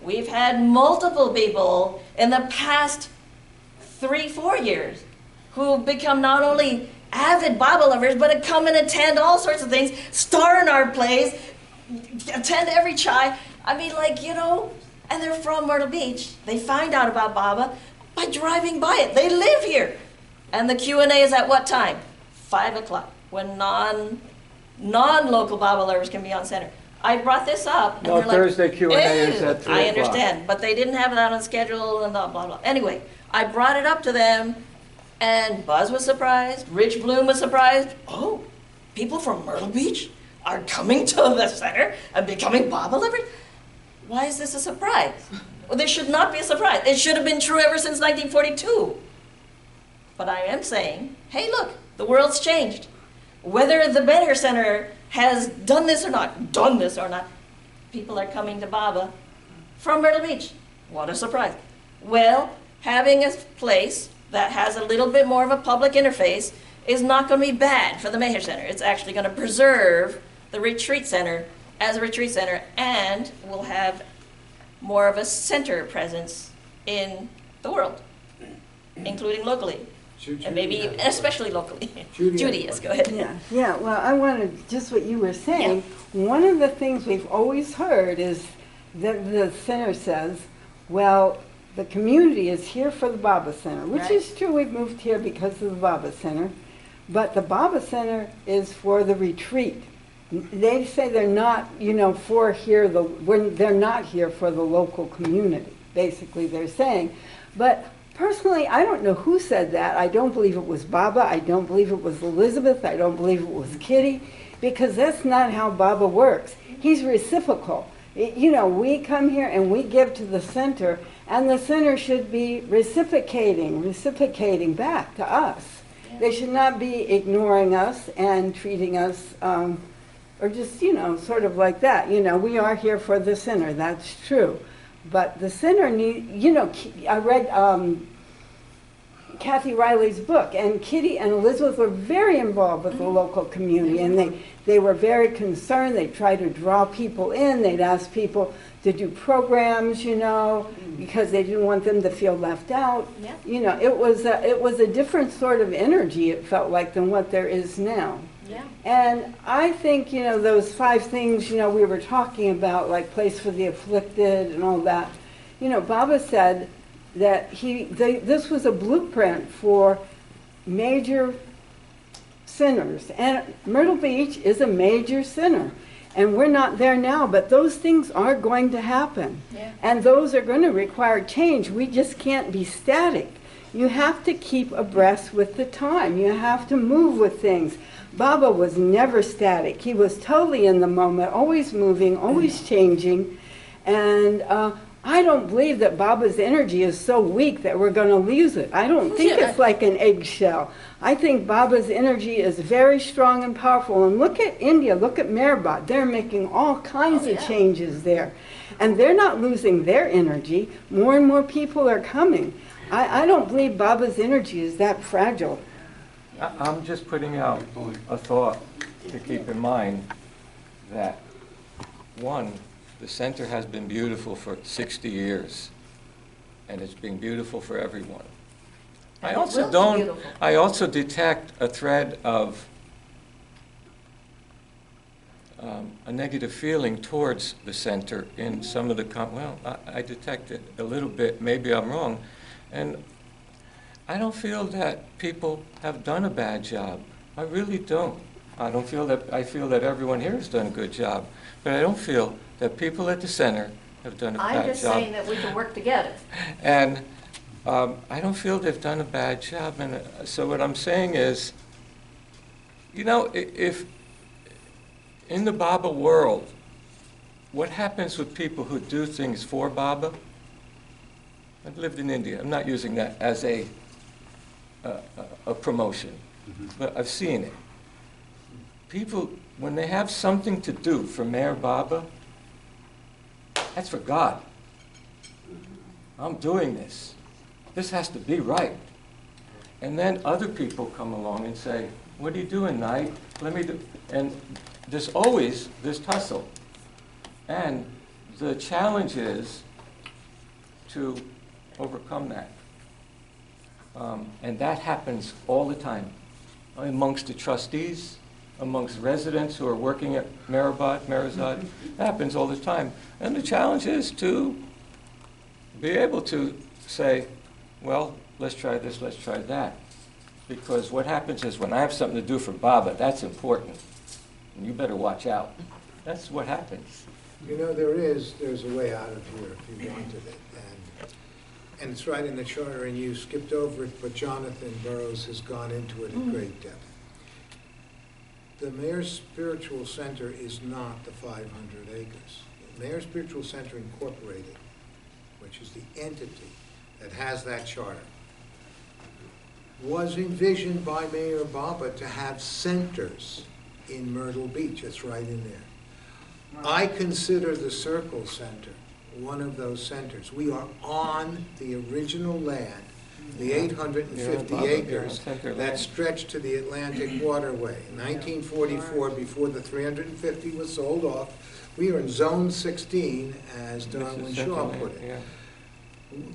we've had multiple people in the past 3-4 years who become not only avid Baba lovers, but come and attend all sorts of things, star in our plays, attend every chai. I mean, and they're from Myrtle Beach. They find out about BABA by driving by it. They live here. And the Q&A is at what time? 5 o'clock, when non-local BABA lovers can be on center. I brought this up, and No, they're like, Thursday Q&A is "Ew." at 3 I o'clock. understand, but they didn't have that on schedule and blah, blah, blah. Anyway, I brought it up to them, and Buzz was surprised, Rich Bloom was surprised. Oh, people from Myrtle Beach are coming to the center and becoming BABA lovers? Why is this a surprise? Well, this should not be a surprise. It should have been true ever since 1942. But I am saying, hey, look, the world's changed. Whether the Benner Center has done this or not, people are coming to BABA from Myrtle Beach. What a surprise. Well, having a place that has a little bit more of a public interface is not going to be bad for the Meher Center. It's actually going to preserve the retreat center as a retreat center, and we'll have more of a center presence in the world, including locally, and maybe especially locally. Judy, yes, go ahead. Yeah, well, I wanted, just what you were saying, one of the things we've always heard is that the center says, well, the community is here for the BABA Center, which Right. is true, we've moved here because of the BABA Center, but the BABA Center is for the retreat. They say they're not, they're not here for the local community, basically they're saying. But personally, I don't know who said that. I don't believe it was Baba. I don't believe it was Elizabeth. I don't believe it was Kitty, because that's not how Baba works. He's reciprocal. We come here and we give to the center, and the center should be reciprocating back to us. Yeah. They should not be ignoring us and treating us, or just, sort of like that. We are here for the center, that's true. But the center I read Kathy Riley's book, and Kitty and Elizabeth were very involved with the local community, and they were very concerned. They tried to draw people in. They'd ask people to do programs, because they didn't want them to feel left out. Yeah. It was a different sort of energy, it felt like, than what there is now. Yeah. And I think, those 5 things, we were talking about, like place for the afflicted and all that. Baba said that this was a blueprint for major sinners. And Myrtle Beach is a major sinner. And we're not there now, but those things are going to happen. Yeah. And those are going to require change. We just can't be static. You have to keep abreast with the time. You have to move with things. Baba was never static. He was totally in the moment, always moving, always changing. And I don't believe that Baba's energy is so weak that we're going to lose it. I don't think it's like an eggshell. I think Baba's energy is very strong and powerful. And look at India, look at Meherbat. They're making all kinds of changes there. And they're not losing their energy. More and more people are coming. I don't believe Baba's energy is that fragile. I'm just putting out a thought to keep in mind that, one, the center has been beautiful for 60 years, and it's been beautiful for everyone. I also detect a thread of a negative feeling towards the center in some of the, I detect it a little bit, maybe I'm wrong, and I don't feel that people have done a bad job. I really don't. I feel that everyone here has done a good job, but I don't feel that people at the center have done a bad job. I'm just saying that we can work together. And I don't feel they've done a bad job. And so what I'm saying is, if in the Baba world, what happens with people who do things for Baba? I've lived in India. I'm not using that as a promotion, but I've seen it. People, when they have something to do for Mayor Baba, that's for God. I'm doing this. This has to be right. And then other people come along and say, what are you doing, Knight? Let me do, and there's always this tussle. And the challenge is to overcome that. And that happens all the time amongst the trustees, amongst residents who are working at Meherzad. That happens all the time. And the challenge is to be able to say, well, let's try this, let's try that. Because what happens is when I have something to do for Baba, that's important. And you better watch out. That's what happens. You know, there's a way out of here if you wanted it. And it's right in the charter, and you skipped over it, but Jonathan Burrows has gone into it in great depth. The Mayor's Spiritual Center is not the 500 acres. The Mayor's Spiritual Center Incorporated, which is the entity that has that charter, was envisioned by Mayor Baba to have centers in Myrtle Beach. It's right in there. I consider the Circle Center one of those centers. We are on the original land, the 850 acres that stretched to the Atlantic Waterway. In 1944, before the 350 was sold off, we are in Zone 16, as Darwin Shaw put it.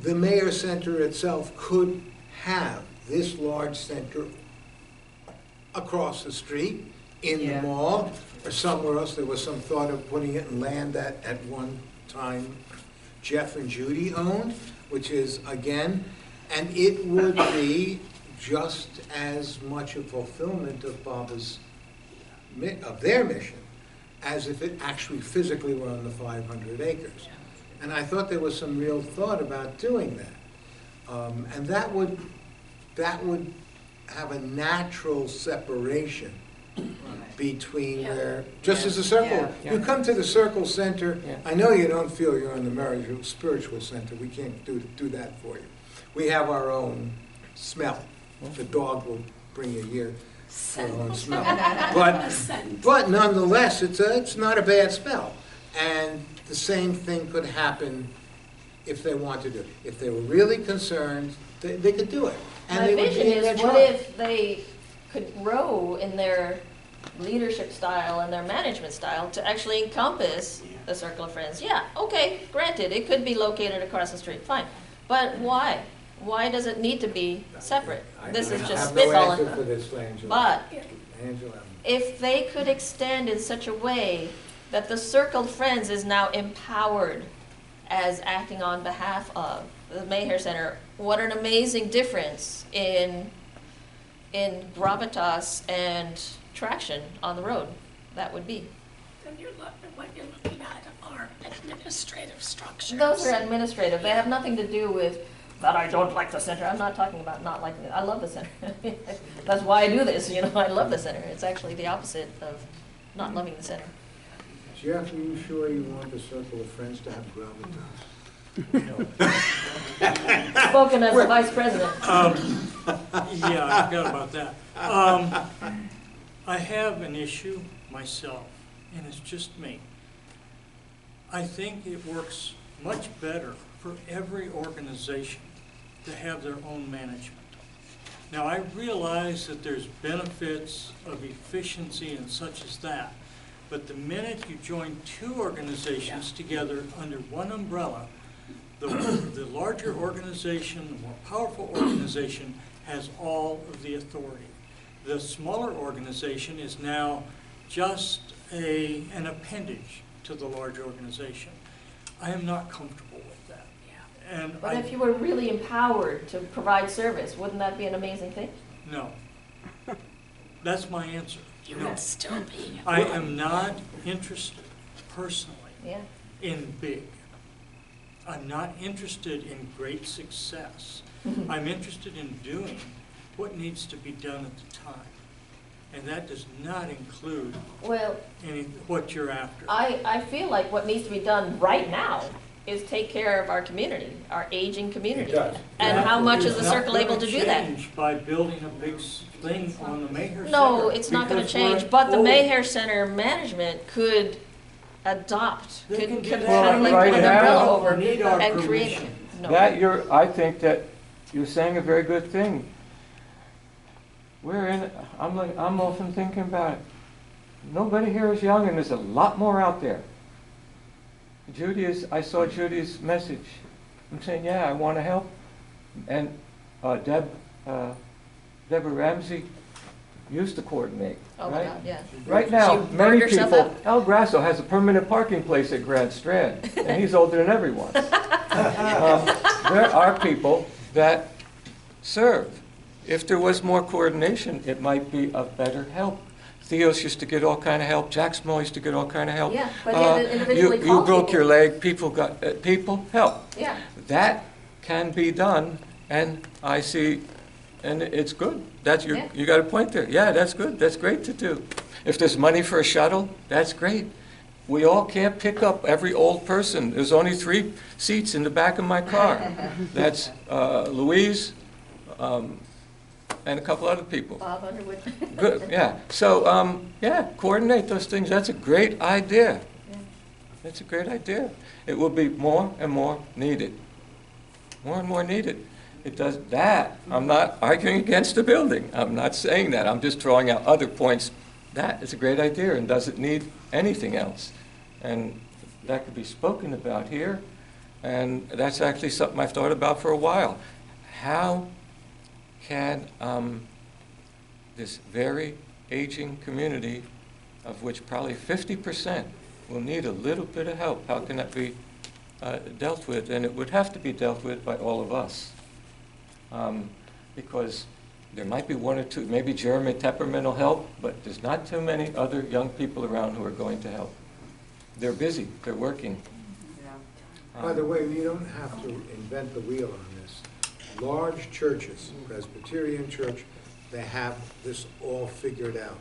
The Mayor Center itself could have this large center across the street, in the mall, or somewhere else. There was some thought of putting it in land that at one time Jeff and Judy owned, which is, again, and it would be just as much a fulfillment of their mission as if it actually physically were on the 500 acres. And I thought there was some real thought about doing that. And that would have a natural separation between where, just as a circle, you come to the Circle Center, I know you don't feel you're on the Marriage Spiritual Center, we can't do that for you. We have our own smell. The dog will bring you here for our own smell. But nonetheless, it's not a bad smell. And the same thing could happen if they wanted to. If they were really concerned, they could do it. And My they would vision be in their is, what job. if they could grow in their leadership style and their management style to actually encompass the Circle of Friends? Yeah, okay, granted, it could be located across the street, fine. But why? Why does it need to be separate? This is just I have no answer spitballing. for this, Angela. But Angela. if they could extend in such a way that the Circle of Friends is now empowered as acting on behalf of the Mayher Center, what an amazing difference in gravitas and traction on the road that would be. Then what you're looking at are administrative structures. Those are administrative. They have nothing to do with that I don't like the center. I'm not talking about not liking it. I love the center. That's why I do this, I love the center. It's actually the opposite of not loving the center. Jeff, are you sure you want the Circle of Friends to have gravitas? Spoken as the vice president. Yeah, I forgot about that. I have an issue myself, and it's just me. I think it works much better for every organization to have their own management. Now, I realize that there's benefits of efficiency and such as that, but the minute you join two organizations together under one umbrella, the larger organization, the more powerful organization, has all of the authority. The smaller organization is now just an appendage to the large organization. I am not comfortable with that. And But if you were really empowered to provide service, wouldn't that be an amazing thing? No. That's my answer. You No. would still be. I am not interested personally Yeah. in big. I'm not interested in great success. I'm interested in doing what needs to be done at the time. And that does not include Well, what you're after. I feel like what needs to be done right now is take care of our community, our aging community. It does. And how much is It's the not circle able to gonna do that? change by building a big thing on the Mayher Center. No, it's not gonna because we're change, but the old. Mayher Center management could adopt, They could can do kind that. of like Right put an now, umbrella over we need our and create. permission. No. I think that you're saying a very good thing. I'm often thinking about it. Nobody here is young, and there's a lot more out there. I saw Judy's message. I'm saying, yeah, I want to help. And Deborah Ramsey used to coordinate, Oh my right? God, yeah. Right now, She burned many herself people, out. El Grasso has a permanent parking place at Grand Strand, and he's older than everyone. There are people that serve. If there was more coordination, it might be of better help. Theos used to get all kind of help. Jack Small used to get all kind of help. Yeah, but he had to individually You call broke people. your leg. People got people help. Yeah. That can be done, and I see, and it's good. That's Yeah. you got a point there. Yeah, that's good. That's great to do. If there's money for a shuttle, that's great. We all can't pick up every old person. There's only 3 seats in the back of my car. That's Louise, and a couple other people. Bob Underwood. Good, yeah. So, yeah, coordinate those things. That's a great idea. Yeah. That's a great idea. It will be more and more needed. More and more needed. It does that. I'm not arguing against the building. I'm not saying that. I'm just drawing out other points. That is a great idea, and does it need anything else? And that could be spoken about here, and that's actually something I've thought about for a while. How can this very aging community, of which probably 50% will need a little bit of help, how can that be dealt with? And it would have to be dealt with by all of us. Because there might be 1 or 2, maybe Jeremy Tepperman will help, but there's not too many other young people around who are going to help. They're busy, they're working. By the way, we don't have to invent the wheel on this. Large churches, Presbyterian Church, they have this all figured out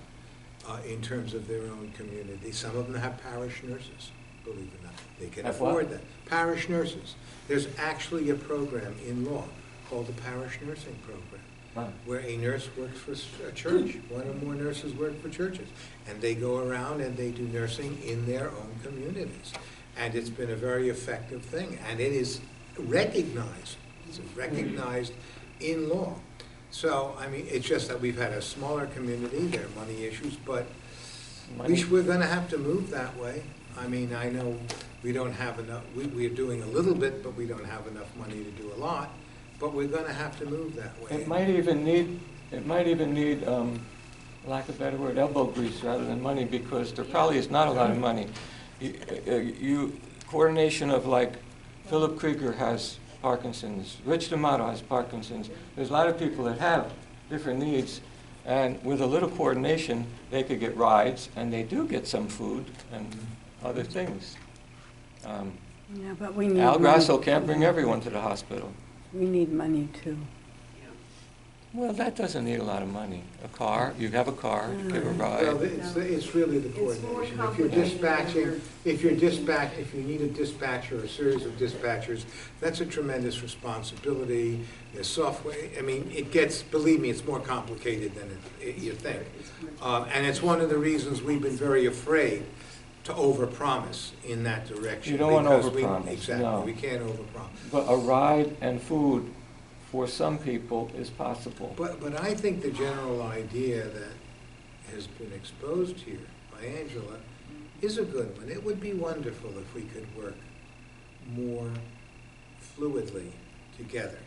in terms of their own community. Some of them have parish nurses, believe it or not. They can Have what? afford that. Parish nurses. There's actually a program in law called the Parish Nursing Program, Wow. where a nurse works for a church. 1 or more nurses work for churches. And they go around and they do nursing in their own communities. And it's been a very effective thing. And it is recognized. It's recognized in law. So, I mean, it's just that we've had a smaller community, there are money issues, but we're going to have to move that way. I mean, I know we don't have enough, we're doing a little bit, but we don't have enough money to do a lot. But we're going to have to move that way. It might even need, lack of a better word, elbow grease rather than money, because there probably is not a lot of money. Coordination of, like, Philip Krieger has Parkinson's, Rich D'Amato has Parkinson's. There's a lot of people that have different needs, and with a little coordination, they could get rides, and they do get some food and other things. Yeah, but we need Al money. Grasso can't bring everyone to the hospital. We need money too. Well, that doesn't need a lot of money. A car, you have a car, you give a Well, ride. it's really the coordination. If you need a dispatcher, a series of dispatchers, that's a tremendous responsibility. There's software, I mean, it gets, believe me, it's more complicated than you think. And it's one of the reasons we've been very afraid to overpromise in that direction. You don't want to because overpromise, Exactly, no. we can't overpromise. But a ride and food for some people is possible. But I think the general idea that has been exposed here by Angela is a good one. It would be wonderful if we could work more fluidly together.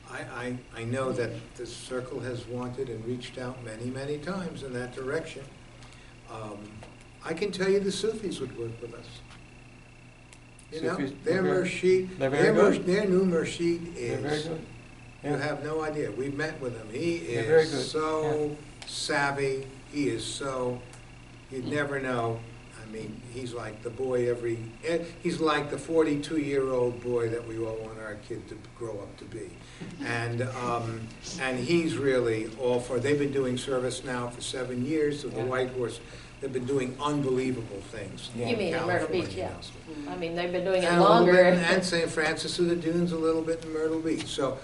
I know that the circle has wanted and reached out many, many times in that direction. I can tell you the Sufis would work with us. You know, Sufis, their Murshid, they're very good. their new Murshid They're very is, good. you Yeah. have no idea. We've met with him. He They're very is good. so savvy. He is so, you'd never know. I mean, he's like the boy he's like the 42-year-old boy that we all want our kid to grow up to be. And he's really all for, they've been doing service now for 7 years of the Yeah. White Horse. They've been doing unbelievable things. Yeah. You mean in Myrtle Beach, California yeah. also. I mean, they've been doing it And a little longer. bit- And St. Francis of the Dunes, a little bit in Myrtle Beach. So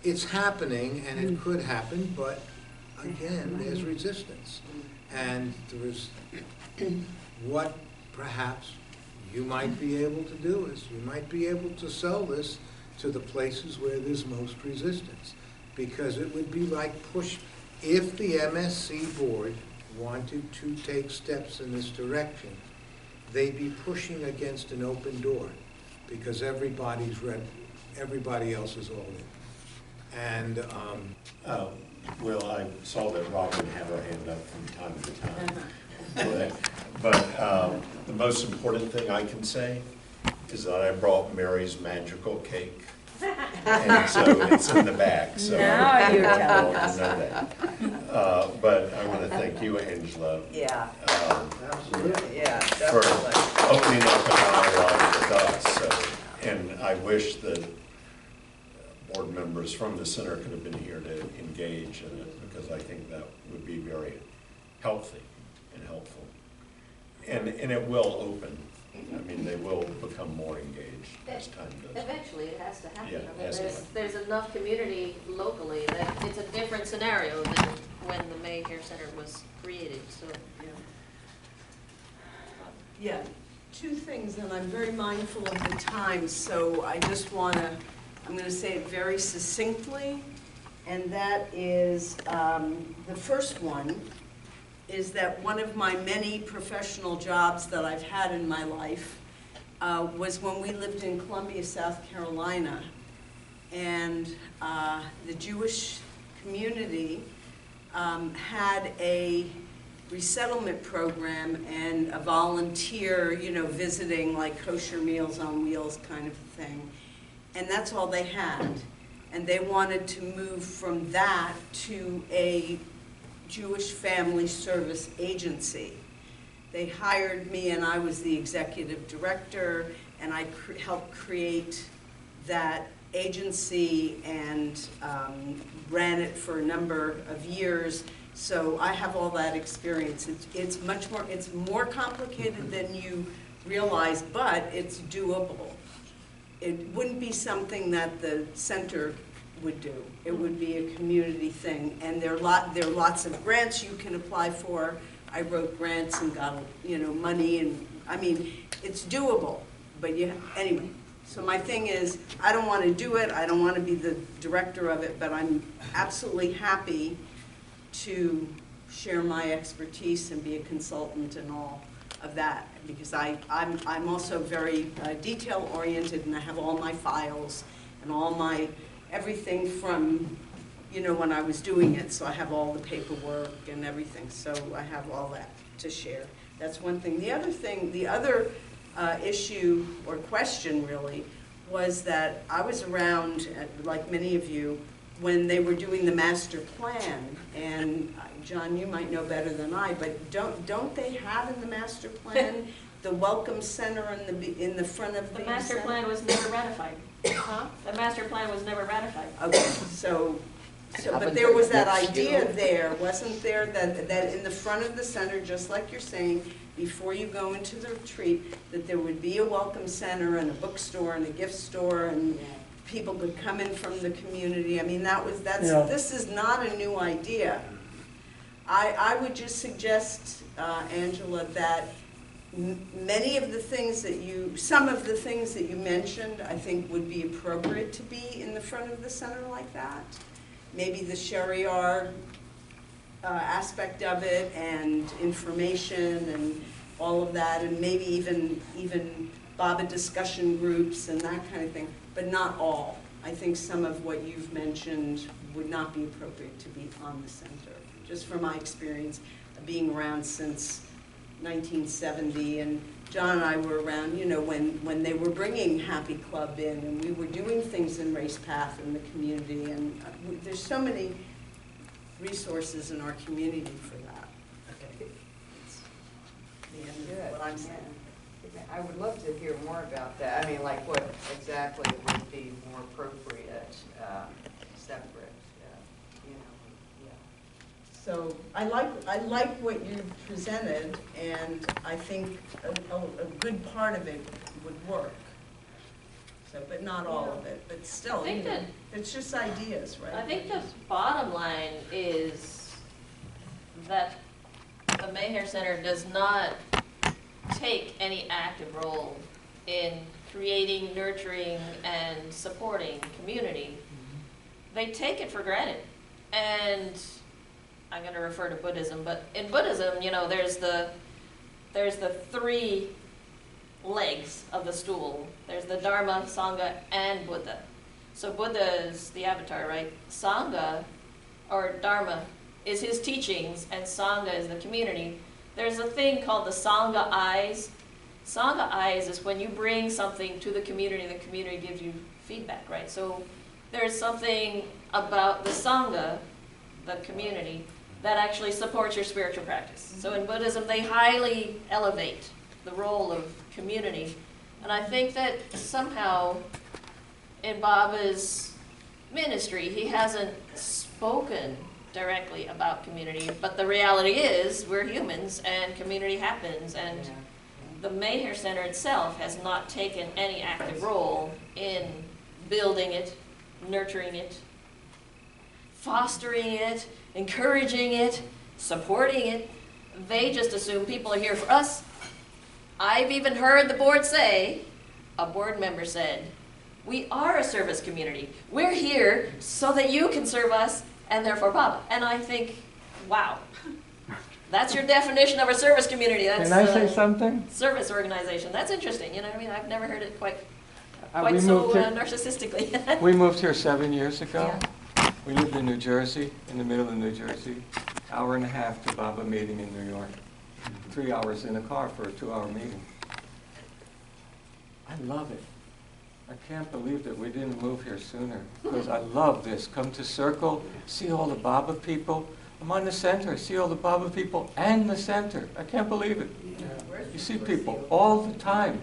it's happening, and it could happen, but again, there's resistance. And there's, what perhaps you might be able to do is, you might be able to sell this to the places where there's most resistance. Because it would be like if the MSC board wanted to take steps in this direction, they'd be pushing against an open door, because everybody else is all in. And, Well, I saw that Robin had her hand up from time to time. But the most important thing I can say is that I brought Mary's magical cake. And so it's in the back, so. Now you're telling us. Know that. But I want to thank you, Angela. Yeah, Absolutely. yeah, For definitely. opening up a dialogue with us. So, and I wish that board members from the center could have been here to engage in it, because I think that would be very healthy and helpful. And it will open. I mean, they will become more engaged as time goes. Eventually, it has to happen. Yeah, I it mean, has to happen. there's enough community locally that it's a different scenario than when the May Hair Center was created, so. Yeah, two things, and I'm very mindful of the time, so I just want to, I'm going to say it very succinctly, and that is, the first one is that one of my many professional jobs that I've had in my life was when we lived in Columbia, South Carolina, and the Jewish community had a resettlement program and a volunteer, you know, visiting, like kosher Meals on Wheels kind of thing. And that's all they had. And they wanted to move from that to a Jewish Family Service Agency. They hired me, and I was the executive director, and I helped create that agency and ran it for a number of years. So I have all that experience. It's much more, it's more complicated than you realize, but it's doable. It wouldn't be something that the center would do. It would be a community thing. And there are lots of grants you can apply for. I wrote grants and got, you know, money, and I mean, it's doable. But anyway, so my thing is, I don't want to do it. I don't want to be the director of it, but I'm absolutely happy to share my expertise and be a consultant and all of that, because I'm also very detail-oriented, and I have all my files and all my, everything from, you know, when I was doing it, so I have all the paperwork and everything, so I have all that to share. That's one thing. The other thing, the other issue or question really was that I was around, like many of you, when they were doing the master plan, and John, you might know better than I, but don't they have in the master plan the welcome center in the front of the master center? plan was never ratified. Huh? The master plan was never ratified. Okay, so but there was that idea there, wasn't there, that in the front of the center, just like you're saying, before you go into the retreat, that there would be a welcome center and a bookstore and a gift store, and people could come in from the community. I mean, this is not a new idea. I would just suggest, Angela, that many of the things that some of the things that you mentioned, I think would be appropriate to be in the front of the center like that. Maybe the Shariar aspect of it, and information and all of that, and maybe even Baba discussion groups and that kind of thing, but not all. I think some of what you've mentioned would not be appropriate to be on the center, just from my experience of being around since 1970, and John and I were around, you know, when they were bringing Happy Club in, and we were doing things in Race Path in the community, and there's so many resources in our community for that. Okay. That's the end of what I'm saying. I would love to hear more about that. I mean, like what exactly would be more appropriate, separate, you know, yeah. So I like what you presented, and I think a good part of it would work. So, but not all of it, but still, I think you know, it's just ideas, right? I think the bottom line is that the May Hair Center does not take any active role in creating, nurturing, and supporting community. They take it for granted. And I'm going to refer to Buddhism, but in Buddhism, you know, there's the three legs of the stool. There's the Dharma, Sangha, and Buddha. So Buddha is the avatar, right? Sangha, or Dharma, is his teachings, and Sangha is the community. There's a thing called the Sangha eyes, Sangha eyes is when you bring something to the community gives you feedback, right? So there's something about the Sangha, the community, that actually supports your spiritual practice. So in Buddhism, they highly elevate the role of community. And I think that somehow in Baba's ministry, he hasn't spoken directly about community, but the reality is we're humans and community happens, and the Mayher Center itself has not taken any active role in building it, nurturing it, fostering it, encouraging it, supporting it. They just assume people are here for us. I've even heard the board say, a board member said, we are a service community. We're here so that you can serve us and therefore Baba. And I think, wow, that's your definition of a service community. That's Can I say something? service organization. That's interesting. You know what I mean? I've never heard it quite We so moved here- narcissistically. We moved here 7 years ago. Yeah. We lived in New Jersey, in the middle of New Jersey. Hour and a half to Baba meeting in New York. 3 hours in a car for a 2-hour meeting. I love it. I can't believe that we didn't move here sooner, because I love this. Come to Circle, see all the Baba people. I'm on the center, see all the Baba people and the center. I can't believe it. You see people all the time.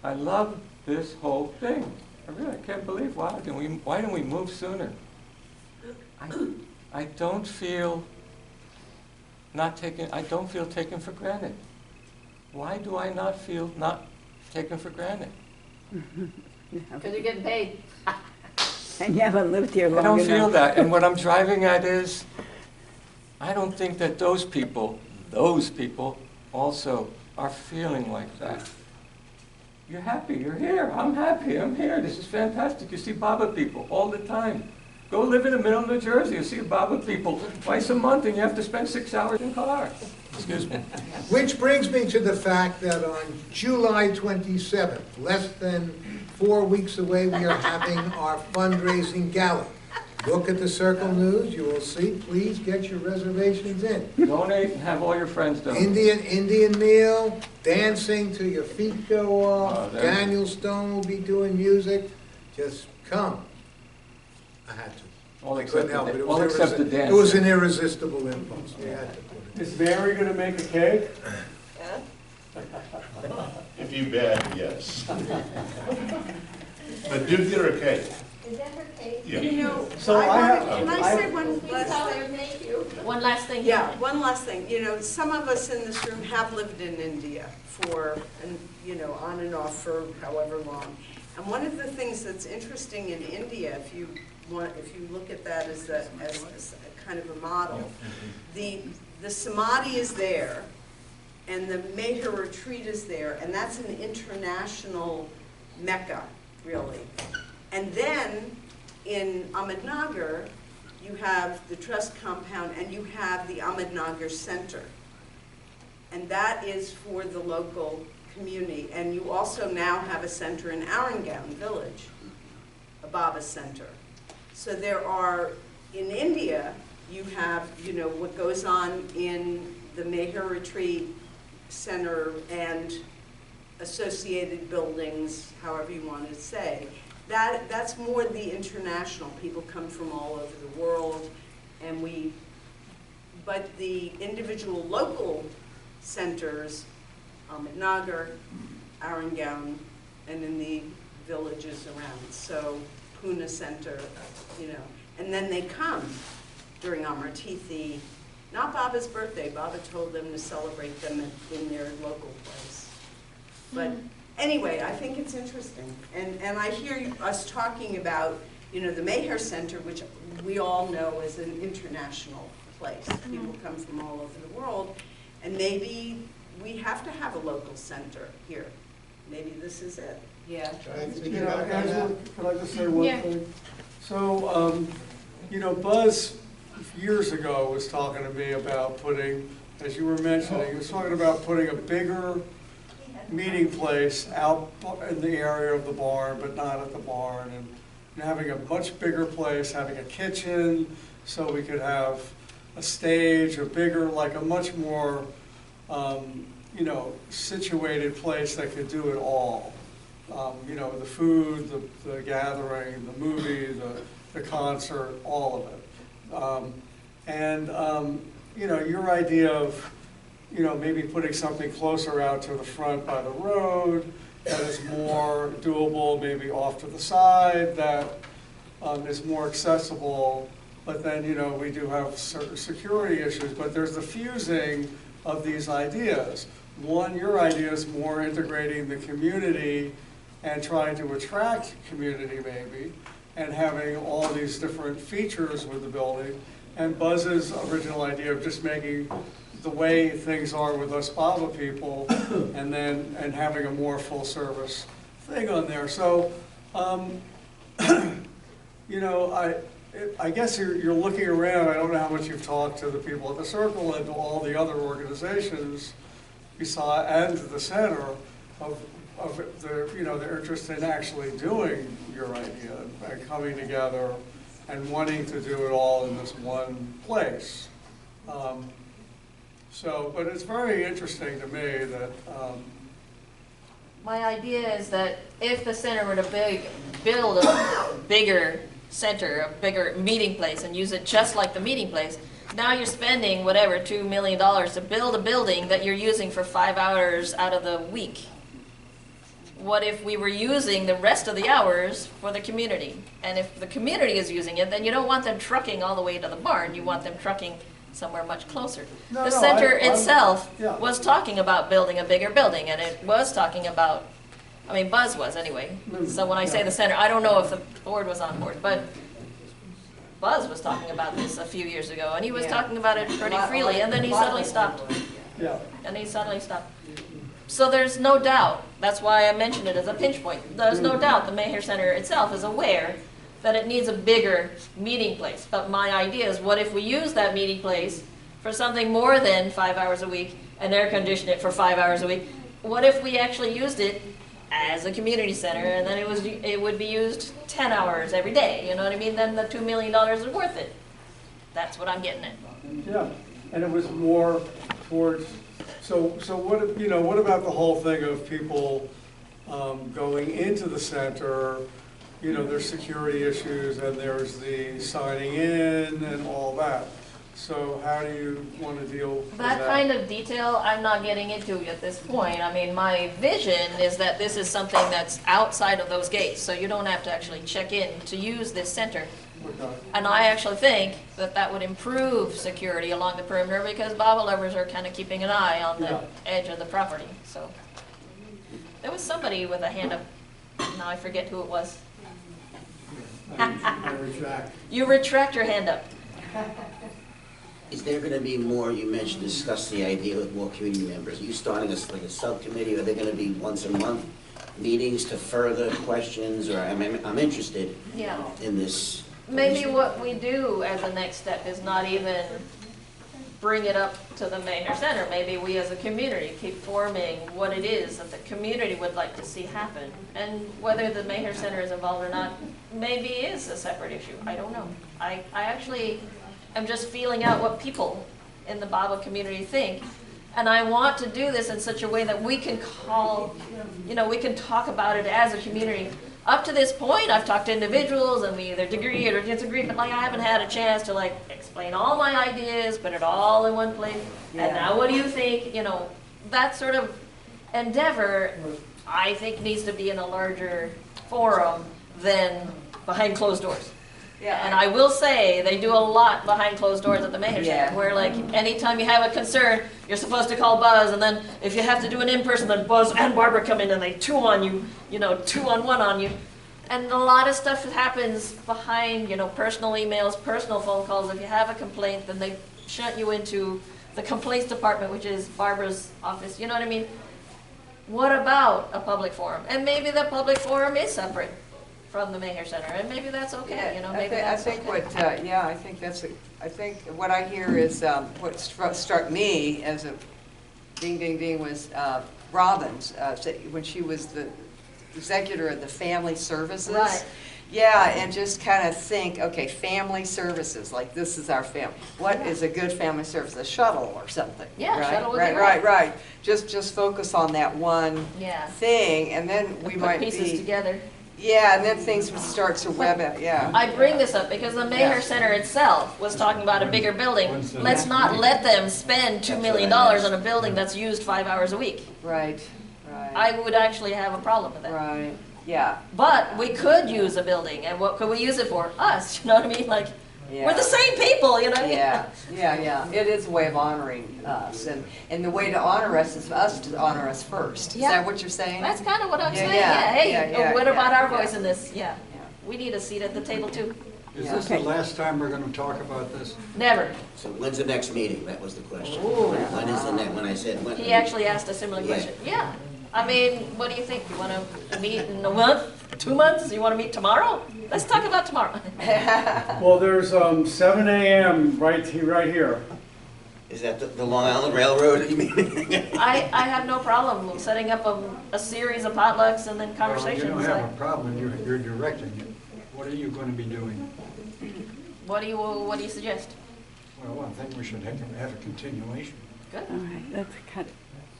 I love this whole thing. I really can't believe why didn't we move sooner? I don't feel taken for granted. Why do I not feel not taken for granted? Because you're getting paid. And you haven't lived here I long don't enough. feel that. And what I'm driving at is, I don't think that those people also are feeling like that. You're happy, you're here. I'm happy, I'm here. This is fantastic. You see Baba people all the time. Go live in the middle of New Jersey. You see Baba people twice a month and you have to spend 6 hours in car. Excuse me. Which brings me to the fact that on July 27th, less than 4 weeks away, we are having our fundraising gala. Look at the Circle News, you will see, please get your reservations in. Donate and have all your friends donate. Indian meal, dancing till your feet go off, Oh, there- Daniel Stone will be doing music, just come. I had to. All I except couldn't the help it. It all was except the It was dancing. an irresistible impulse, we had to put it. Is Mary gonna make a cake? If you bet, yes. But do get her a cake. Is that her case? Yeah. You know, So I have- can I say one last thing? Thank you. One last thing. Yeah, one last thing. You know, some of us in this room have lived in India for, and you know, on and off for however long. And one of the things that's interesting in India, if you look at that as a kind of a model, the Samadhi is there, and the Mayher retreat is there, and that's an international mecca, really. And then in Ahmednagar, you have the trust compound and you have the Ahmednagar Center. And that is for the local community. And you also now have a center in Arangown Village, a Baba Center. So there are, in India, you have, you know, what goes on in the Mayher Retreat Center and associated buildings, however you want to say. That's more the international. People come from all over the world, and but the individual local centers, Ahmednagar, Arangown, and in the villages around. So Pune Center, you know, and then they come during Amartithi. Not Baba's birthday. Baba told them to celebrate them in their local place. But anyway, I think it's interesting. And I hear us talking about, you know, the Mayher Center, which we all know is an international place. People come from all over the world. And maybe we have to have a local center here. Maybe this is it. Yeah. Yeah, Angela, can I just say one thing? So, you know, Buzz years ago was talking to me about putting, as you were mentioning, he was talking about putting a bigger meeting place out in the area of the barn, but not at the barn, and having a much bigger place, having a kitchen, so we could have a stage, a bigger, like a much more situated place that could do it all. The food, the gathering, the movie, the concert, all of it. Your idea of, maybe putting something closer out to the front by the road that is more doable, maybe off to the side, that is more accessible. But then, we do have certain security issues, but there's the fusing of these ideas. One, your idea is more integrating the community and trying to attract community maybe, and having all these different features with the building. And Buzz's original idea of just making the way things are with us BABA people, and having a more full service thing on there. So, I guess you're looking around. I don't know how much you've talked to the people at the Circle and to all the other organizations and the center of their interest in actually doing your idea and coming together and wanting to do it all in this one place. But it's very interesting to me that. My idea is that if the center were to build a bigger center, a bigger meeting place, and use it just like the meeting place, now you're spending whatever, $2 million to build a building that you're using for 5 hours out of the week. What if we were using the rest of the hours for the community? And if the community is using it, then you don't want them trucking all the way to the barn. You want them trucking somewhere much closer. The center itself was talking about building a bigger building, and it was talking about, Buzz was anyway. So when I say the center, I don't know if the board was on board, but Buzz was talking about this a few years ago, and he was talking about it pretty freely, and then he suddenly stopped. And he suddenly stopped. So there's no doubt, that's why I mentioned it as a pinch point, there's no doubt the Mayher Center itself is aware that it needs a bigger meeting place. But my idea is, what if we use that meeting place for something more than 5 hours a week and air condition it for 5 hours a week? What if we actually used it as a community center, and then it would be used 10 hours every day, you know what I mean? Then the $2 million is worth it. That's what I'm getting at. Yeah, and it was more towards, so what about the whole thing of people going into the center? There's security issues, and there's the signing in and all that. So how do you want to deal with that? That kind of detail I'm not getting into at this point. My vision is that this is something that's outside of those gates, so you don't have to actually check in to use this center. Okay. And I actually think that would improve security along the perimeter, because BABA lovers are kind of keeping an eye on the edge of the property. So there was somebody with a hand up. Now I forget who it was. I retract. You retract your hand up. Is there going to be more, you mentioned, discuss the idea with more community members? Are you starting a subcommittee? Are there going to be once a month meetings to further questions? Or I'm interested in this. Maybe what we do as a next step is not even bring it up to the Mayher Center. Maybe we as a community keep forming what it is that the community would like to see happen. And whether the Mayher Center is involved or not, maybe is a separate issue. I don't know. I actually am just feeling out what people in the BABA community think. And I want to do this in such a way that we can we can talk about it as a community. Up to this point, I've talked to individuals, and we either agree or disagree, but I haven't had a chance to explain all my ideas, put it all in one place. Yeah. And now what do you think? That sort of endeavor, I think, needs to be in a larger forum than behind closed doors. Yeah. And I will say, they do a lot behind closed doors at the Mayher Center, where anytime you have a concern, you're supposed to call Buzz, and then if you have to do an in-person, then Buzz and Barbara come in and they 2-on you, 2-on-1 on you. And a lot of stuff happens behind, personal emails, personal phone calls. If you have a complaint, then they shunt you into the complaints department, which is Barbara's office, you know what I mean? What about a public forum? And maybe the public forum is separate from the Mayher Center, and maybe that's okay. Maybe that's okay. I think what I hear is what struck me as a ding ding ding was Robin's when she was the executor of the family services. Right. Yeah, and just kind of think, okay, family services, like this is our family. What is a good family service? A shuttle or something? Yeah, right? shuttle would be Right, great. right. Just focus on that one Yeah. thing, and then we Put might pieces be, together. yeah, and then things would start to web out, yeah. I bring this up because the Maher Center itself was talking about a bigger building. Let's not let them spend $2 million on a building that's used 5 hours a week. Right, right, I would actually have a problem with that. right, yeah. But we could use a building, and what could we use it for? Us, you know what I mean? Like, we're the same people, you know what I mean? Yeah. It is a way of honoring us, and the way to honor us is us to honor us first. Is Yeah. that what you're saying? That's kind of what I'm Yeah, saying, yeah, yeah. Hey, yeah, what yeah, about our yeah. voice in this? Yeah. Yeah. We need a seat at the table too. Is Yeah. this the last time we're gonna talk about this? Never. So when's the next meeting? That was the question. Ooh. When is the next, when I said when? He actually asked a similar Yeah. question. Yeah. I mean, what do you think? You want to meet in a month? 2 months? You want to meet tomorrow? Let's talk about tomorrow. Well, there's 7 a.m. right here. Is that the Long Island Railroad, you mean? I have no problem setting up a series of potlucks and then conversations. Well, you don't have like, a problem, you're directing it. What are you going to be doing? what do you suggest? Well, I think we should have a continuation. Good. All right, let's cut it.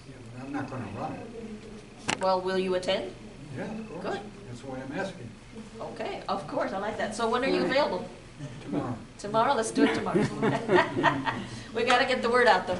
Yeah, but I'm not going to run it. Well, will you attend? Yeah, of course. Good. That's why I'm asking. Okay, of course, I like that. So when are you available? Tomorrow. Tomorrow? Let's do it tomorrow. We got to get the word out though.